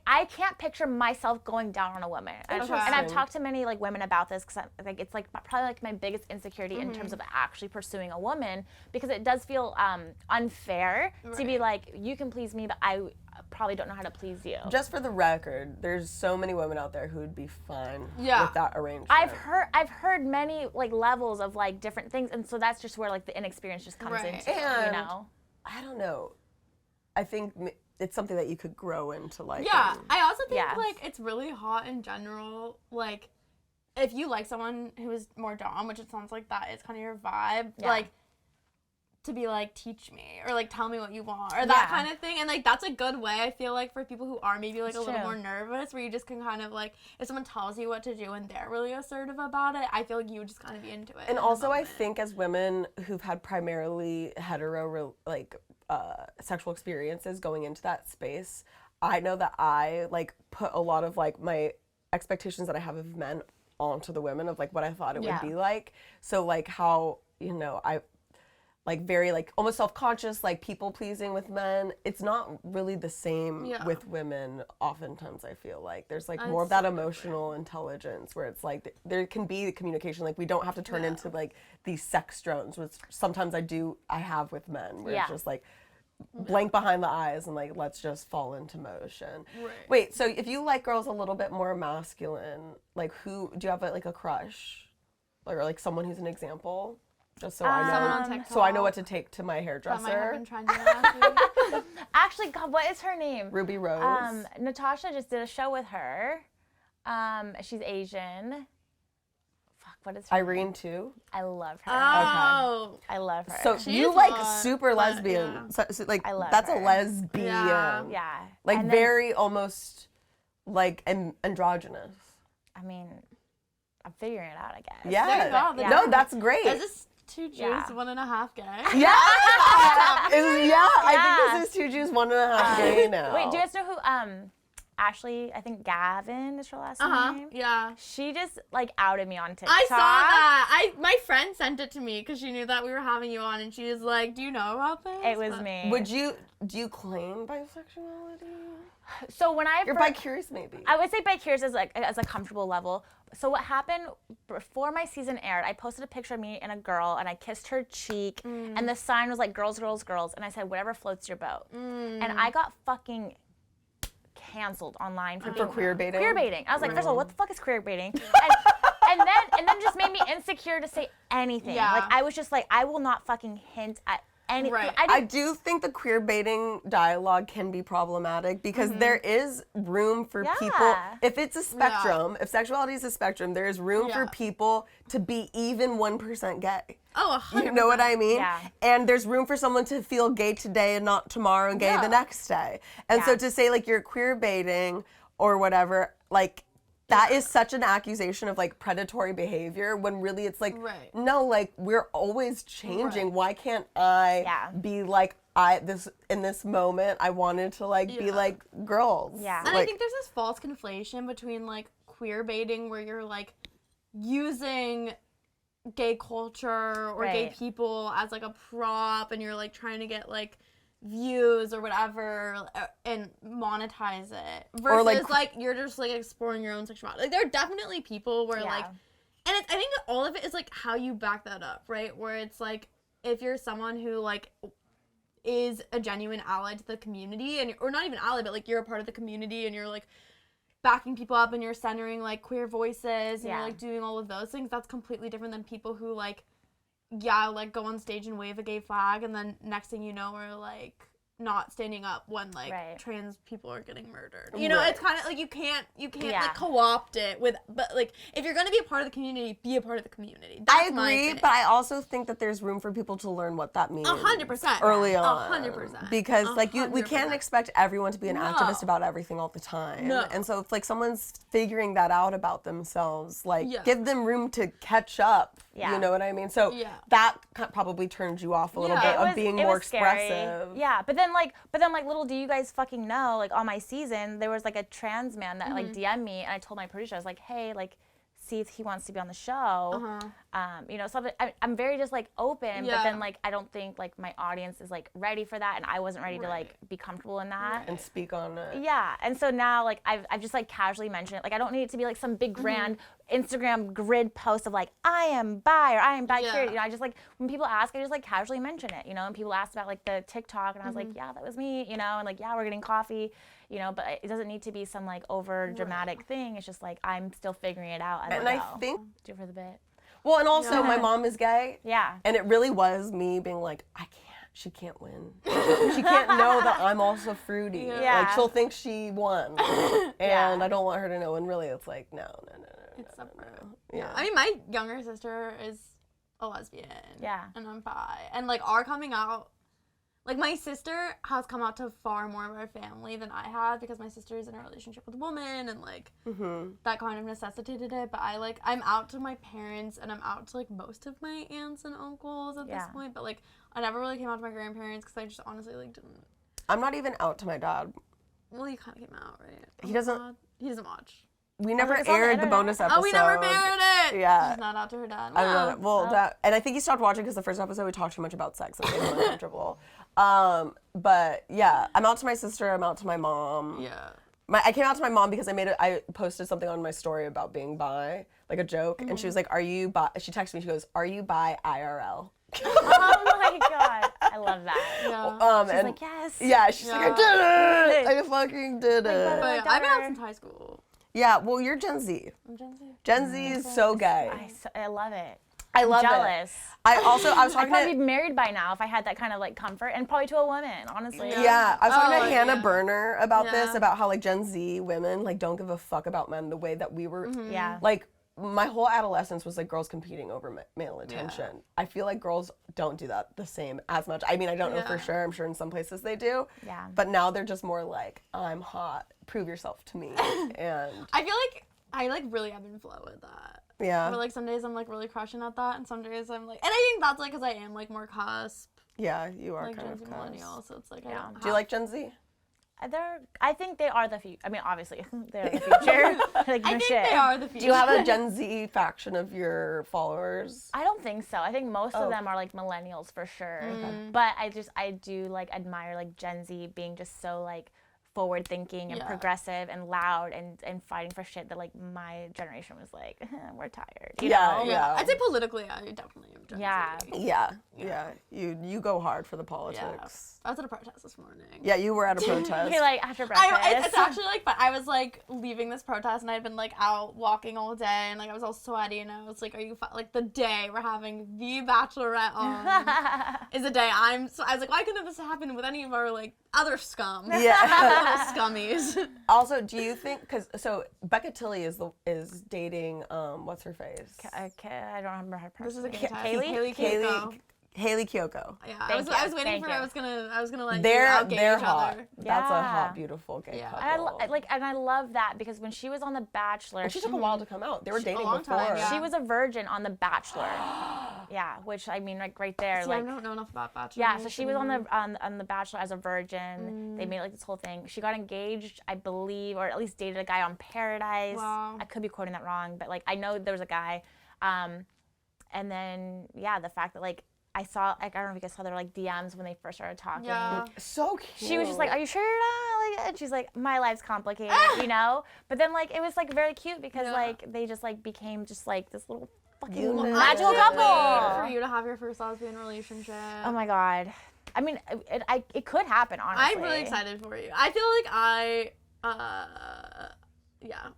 I can't picture myself going down on a woman. And I've talked to many like women about this because like it's like probably like my biggest insecurity in terms of actually pursuing a woman, because it does feel unfair to be like, you can please me, but I probably don't know how to please you. Just for the record, there's so many women out there who would be fine with that arrangement. I've heard many like levels of like different things, and so that's just where like the inexperience just comes into it, you know. I don't know. I think it's something that you could grow into, like. Yeah, I also think like it's really hot in general. Like, if you like someone who is more dom, which it sounds like that is kind of your vibe, like to be like, teach me, or like tell me what you want, or that kind of thing. And like that's a good way, I feel like, for people who are maybe like a little more nervous, where you just can kind of like, if someone tells you what to do and they're really assertive about it, I feel like you would just kind of be into it. And also I think as women who've had primarily hetero sexual experiences going into that space, I know that I like put a lot of like my expectations that I have of men onto the women, of like what I thought it would be like. So like how, you know, I like very like almost self-conscious, like people pleasing with men. It's not really the same with women. Oftentimes I feel like there's like more of that emotional intelligence where it's like there can be communication. Like we don't have to turn into like these sex drones, which sometimes I have with men, where it's just like blank behind the eyes and like let's just fall into motion. Wait, so if you like girls a little bit more masculine, like who do you have like a crush, or like someone who's an example? Just so I know, someone on TikTok. so I know what to take to my hairdresser. That might have been trending last week. Actually, God, what is her name? Ruby Rose. Natasha just did a show with her. She's Asian. Fuck, what is her Irene name? too. I love her. Oh. I love her. So She you is like hot, super but, lesbian. So, like I love that's her. a lesbian. Yeah. Like And then- very almost like androgynous. I mean, I'm figuring it out, I guess. Yeah. There you go. No, that's great. Is this 2 Jews, 1.5 gay? Yeah. I think this is 2 Jews, 1.5 gay now. Wait, do you guys know who Ashley, I think Gavin is her last name? Yeah. She just like outed me on TikTok. I saw that. My friend sent it to me because she knew that we were having you on, and she was like, "Do you know about this?" It was me. Do you claim bisexuality? So when You're bi-curious, maybe. I would say bi-curious as a comfortable level. So what happened before my season aired, I posted a picture of me and a girl, and I kissed her cheek, and the sign was like girls, girls, girls, and I said whatever floats your boat. And I got fucking canceled online for queer baiting. Queer baiting. I was like, first of all, what the fuck is queer baiting? And then just made me insecure to say anything. Yeah. Like I was just like, I will not fucking hint at anything. Right. I do think the queer baiting dialogue can be problematic because there is room for people. If it's a spectrum, if sexuality is a spectrum, there is room for people to be even 1% gay. Oh, 100%. You know what I mean? Yeah. And there's room for someone to feel gay today and not tomorrow and gay the next day. And so to say like you're queer baiting or whatever, like that is such an accusation of like predatory behavior when really it's like, no, like we're always changing. Why can't I be like, in this moment, I wanted to like be like girls. Yeah. And like, I think there's this false conflation between like queer baiting, where you're like using gay culture or gay people as like a prop, and you're like trying to get like views or whatever and monetize it, versus like you're just like exploring your own sexuality. Like there are definitely people where like, and I think that all of it is like how you back that up, right? Where it's like if you're someone who like is a genuine ally to the community, and or not even ally, but like you're a part of the community and you're like backing people up and you're centering like queer voices and you're like doing all of those things, that's completely different than people who like like go on stage and wave a gay flag and then next thing you know are like not standing up when like trans people are getting murdered. You know, it's kind of like you can't like co-opt it with, but like if you're gonna be a part of the community, be a part of the community. That's I agree, but I also think that there's room for people to learn what that means. 100%. Early on. 100%. Because like we can't expect everyone to be an activist about everything all the time. No. And so if like someone's figuring that out about themselves, like give them room to catch up. Yeah. You know what I mean? So that probably turned you off a little bit of being more expressive. Yeah, but then like little do you guys fucking know, like on my season there was like a trans man that like DM'd me and I told my producer, I was like, hey, like see if he wants to be on the show. You know, something I'm very just like open, but then like I don't think like my audience is like ready for that, and I wasn't ready to like be comfortable in that and speak on it. Yeah, and so now like I've just like casually mentioned it. Like I don't need it to be like some big grand Instagram grid post of like I am bi or I am bi queer. You know, I just like when people ask, I just like casually mention it. You know, and people asked about like the TikTok, and I was like, yeah, that was me. You know, and like we're getting coffee. You know, but it doesn't need to be some like over dramatic thing. It's just like I'm still figuring it out. I think do it for the bit. Well, and also my mom is gay. Yeah. And it really was me being like, she can't win. She can't know that I'm also fruity. Yeah. Like she'll think she won. And I don't want her to know. And really it's like, no. It's separate. Yeah. I mean, my younger sister is a lesbian. Yeah. And I'm bi. And like our coming out, like my sister has come out to far more of our family than I have because my sister is in a relationship with a woman and like that kind of necessitated it. But I'm out to my parents and I'm out to like most of my aunts and uncles at this point. But like I never really came out to my grandparents because I just honestly like didn't. I'm not even out to my dad. Well, you kind of came out, right? He doesn't watch. We never aired the bonus episode. Oh, we never aired it! Yeah. She's not out to her dad. Wow. I love it. Well, and I think he stopped watching because the first episode we talked too much about sex and made him uncomfortable. But yeah, I'm out to my sister, I'm out to my mom. Yeah. I came out to my mom because I posted something on my story about being bi, like a joke, and she was like, are you bi? She texted me, she goes, are you bi IRL? Oh my God. I love that. Yeah. She's like, yes. Yeah, she's like, I did it! I fucking did it. But I've been out since high school. Yeah, well, you're Gen Z. I'm Gen Z. Gen Z is so gay. I love it. I love jealous. it. I was talking I'd probably be married by now if I had that kind of like comfort, and probably to a woman, honestly. Yeah, I was talking to Hannah Berner about this, about how like Gen Z women like don't give a fuck about men the way that we were. Yeah. Like my whole adolescence was like girls competing over male attention. Yeah. I feel like girls don't do that the same as much. I mean, I don't know for sure. I'm sure in some places they do. Yeah. But now they're just more like, I'm hot. Prove yourself to me. And I feel like I like really ebb and flow with that. Yeah. But like some days I'm like really crushing at that, and some days I'm like, and I think that's like because I am like more cusp. Yeah, you are like kind Gen Z of millennial, so it's like Do you like Gen Z? I think they are the future. I mean, obviously, they're the future. Like, no I think shit. they are the future. Do you have a Gen Z faction of your followers? I don't think so. I think most of them are like millennials for sure. But I do like admire like Gen Z being just so like forward thinking and progressive and loud and fighting for shit that like my generation was like, we're tired. You know? Yeah. I'd say politically I definitely am Gen Z. Yeah. You go hard for the politics. I was at a protest this morning. Yeah, you were at a protest. You're like after breakfast. It's actually like, but I was like leaving this protest and I'd been like out walking all day and like I was all sweaty and I was like, like the day we're having the Bachelorette on is a day I was like, why couldn't this happen with any of our like other scum? Yeah. Scummies. Also, do you think, so Boker Tov is dating, what's her face? I don't remember her person. This is a good time. Haley Kyoko. Yeah, I was waiting for. I was gonna let they're each hot. other. That's a hot, beautiful gay couple. And I love that because when she was on The Bachelor, and she took a while to come out. They were dating long before. time, She was a virgin on The Bachelor. Yeah, which I mean, like right there. See, like I don't know enough about Bachelor. Yeah, so she was on the Bachelor as a virgin. They made like this whole thing. She got engaged, I believe, or at least dated a guy on Paradise. Wow. I could be quoting that wrong, but like I know there was a guy. And then the fact that like I saw, like, I don't know if you guys saw their like DMs when they first started talking. Yeah. So cute. She was just like, "Are you sure you're not?" Like, and she's like, "My life's complicated," you know. But then like it was like very cute because like they just like became just like this little fucking magical couple. For you to have your first lesbian relationship. Oh my God. I mean, it could happen, honestly. I'm really excited for you. I feel like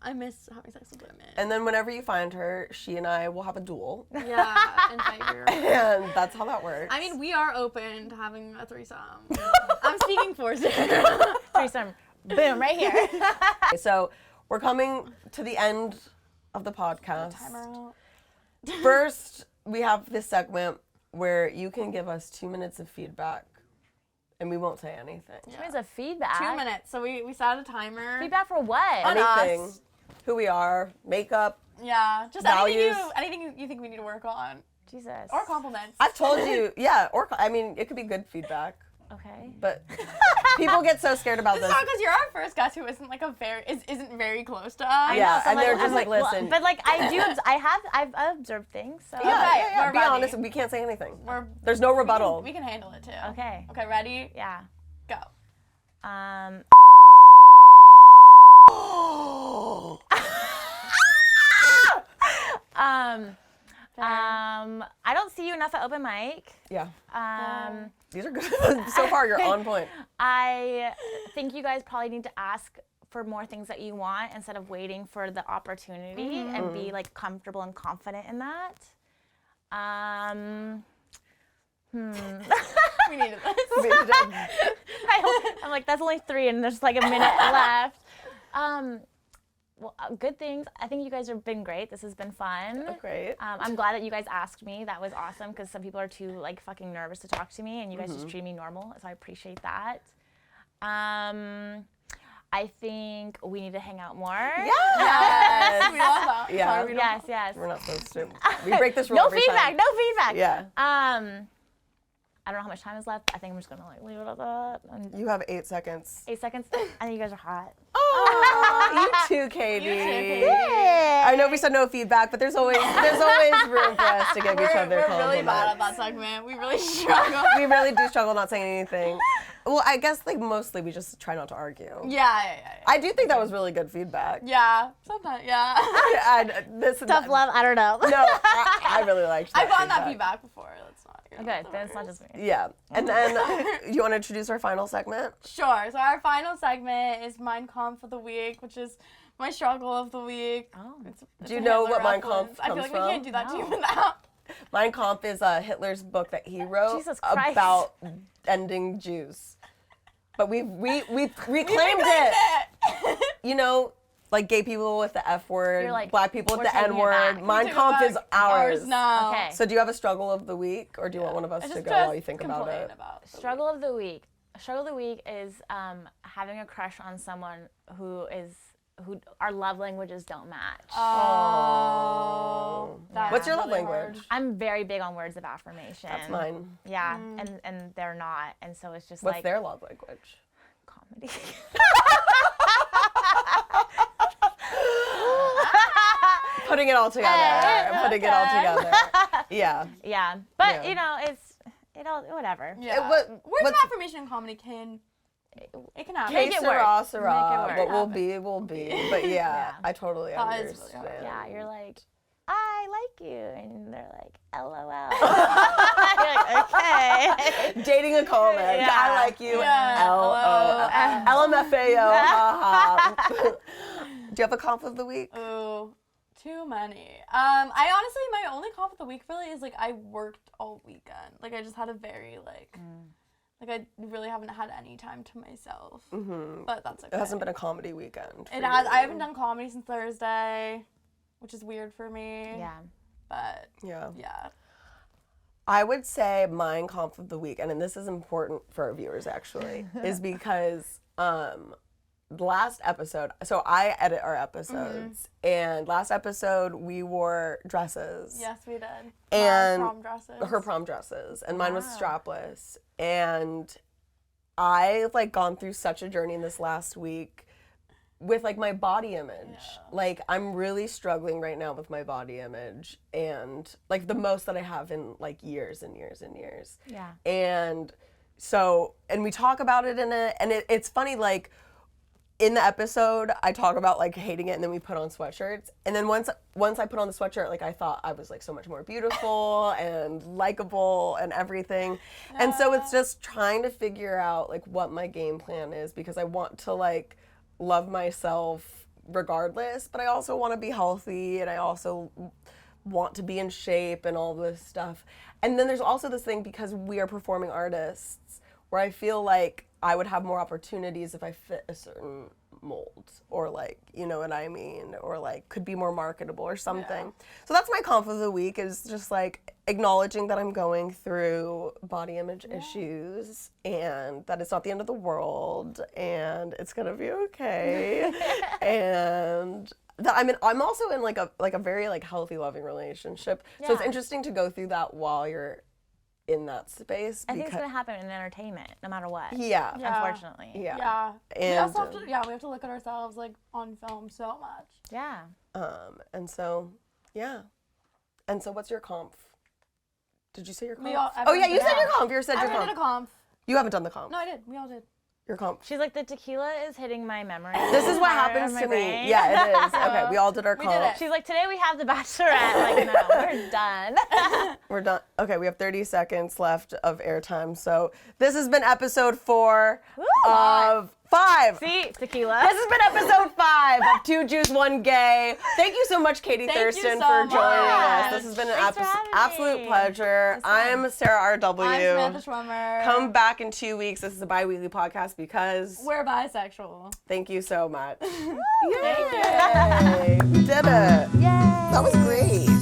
I miss having sex with women. And then whenever you find her, she and I will have a duel. Yeah, and fight her. And that's how that works. I mean, we are open to having a threesome. I'm speaking for Sarah. Threesome. Boom, right here. So we're coming to the end of the podcast. Timer out. First, we have this segment where you can give us 2 minutes of feedback, and we won't say anything. 2 minutes of feedback. 2 minutes. So we set a timer. Feedback for what? On Anything. us. Who we are, makeup. Yeah, just Values. anything you think we need to work on. Jesus. Or compliments. I've told you, yeah, or I mean, it could be good feedback, Okay. but people get so scared about It's this. not because you're our first guest who isn't like isn't very close to us. Yeah, So, and they're just like, listen. But like I've observed things. So. Yeah, We're be ready. honest, we can't say anything. We're There's no rebuttal. We can handle it too. Okay. Okay, ready? Yeah. Go. I don't see you enough at open mic. Yeah. These are good. So far, you're on point. I think you guys probably need to ask for more things that you want instead of waiting for the opportunity and be like comfortable and confident in that. We needed this. I'm like, that's only 3 and there's like a minute left. Well, good things. I think you guys have been great. This has been fun. Great. I'm glad that you guys asked me. That was awesome because some people are too like fucking nervous to talk to me, and you guys just treat me normal, so I appreciate that. I think we need to hang out more. Yes, we love that. Yeah. Sorry, we don't Yes. We're not supposed to. We break this rule No every feedback. time. No feedback. Yeah. I don't know how much time is left. I think I'm just gonna like leave it at that. And You have 8 seconds. 8 seconds. I think you guys are hot. Oh, you too, Katie. You too, Katie. I know we said no feedback, but there's always room for us to give each other We're compliments. really bad at that segment. We really struggle. We really do struggle not saying anything. Well, I guess like mostly we just try not to argue. Yeah. I do think that was really good feedback. Yeah, sometimes, yeah. Tough love. I don't know. No, I really liked that. I've gotten that feedback before. That's not good. Okay, then it's not just me. Yeah, and then you want to introduce our final segment? Sure. So our final segment is Mein Kampf of the week, which is my struggle of the week. Oh. It's Do you a know Hitler what Mein reference. Kampf I feel comes like we can't from? do that to you No. now. Mein Kampf is Hitler's book that he wrote Jesus Christ. about ending Jews. But we reclaimed it. You know, like gay people with the F word, You're like, black people with we're the taking it N word. back. Mein We took Kampf it is back. ours. now. Okay. So do you have a struggle of the week, or do you want one of us to go while you think about it? Struggle of the week. Struggle of the week is having a crush on someone who our love languages don't match. Oh. That's What's your love really language? hard. I'm very big on words of affirmation. That's mine. Yeah, and they're not, and so it's just What's like their love language? comedy. Putting it all together. Putting it all together. Yeah. Yeah, but Yeah. you know, it all whatever. Yeah. Words Words of affirmation in comedy can happen. Make it work. Sera, sera. Make it What work. will be, will be. But yeah, Yeah. I totally That is really understand. hard. Yeah, you're like, I like you, and they're like, LOL. You're like, okay. Dating a comic. Yeah. I like you. Yeah. LOL. LMFAO. Ha ha. Do you have a conf of the week? Ooh, too many. I honestly, my only conf of the week really is like I worked all weekend. Like I just had a very like I really haven't had any time to myself. But that's okay. It hasn't been a comedy weekend. It for has. you. I haven't done comedy since Thursday, which is weird for me. Yeah. But Yeah. yeah. I would say mine conf of the week, and this is important for our viewers actually, is because last episode, so I edit our episodes, and last episode we wore dresses. Yes, we did. And Our prom dresses. her prom dresses, and mine was Wow. strapless. And I've like gone through such a journey in this last week with like my body image. Yeah. Like I'm really struggling right now with my body image, and like the most that I have in like years and years and years. Yeah. And so, and we talk about it in it, and it's funny, like in the episode, I talk about like hating it, and then we put on sweatshirts. And then once I put on the sweatshirt, like I thought I was like so much more beautiful and likable and everything. And so it's just trying to figure out like what my game plan is, because I want to like love myself regardless, but I also want to be healthy, and I also want to be in shape and all this stuff. And then there's also this thing, because we are performing artists, where I feel like I would have more opportunities if I fit a certain mold, or like, you know what I mean, or like could be more marketable or something. Yeah. So that's my conf of the week, is just like acknowledging that I'm going through body image issues, and that it's not the end of the world, and it's gonna be okay. And that I'm also in like a very like healthy, loving relationship. So it's interesting to go through that while you're in that space. I think it's gonna happen in entertainment, no matter what. Yeah. Unfortunately. Yeah. And we also have to look at ourselves like on film so much. Yeah. And so what's your conf? Did you say your conf? You said your conf. You said your conf. I did a conf. You haven't done the conf. No, I did. We all did. Your conf. She's like, the tequila is hitting my memory. This is what happens to me. Yeah, it is. Okay, we all did our conf. did it. She's like, today we have the Bachelorette. Like, no, we're done. We're done. Okay, we have 30 seconds left of airtime. So this has been episode 4 of 5. See, tequila. This has been episode 5 of 2 Jews, 1 Gay. Thank you so much, Katie Thurston, for joining us. This has been an absolute pleasure. I'm Sarah R.W. I'm Samantha Schwimmer. Come back in 2 weeks. This is a bi-weekly podcast because we're bisexual. Thank you so much. Yay! We did it. Yay! That was great.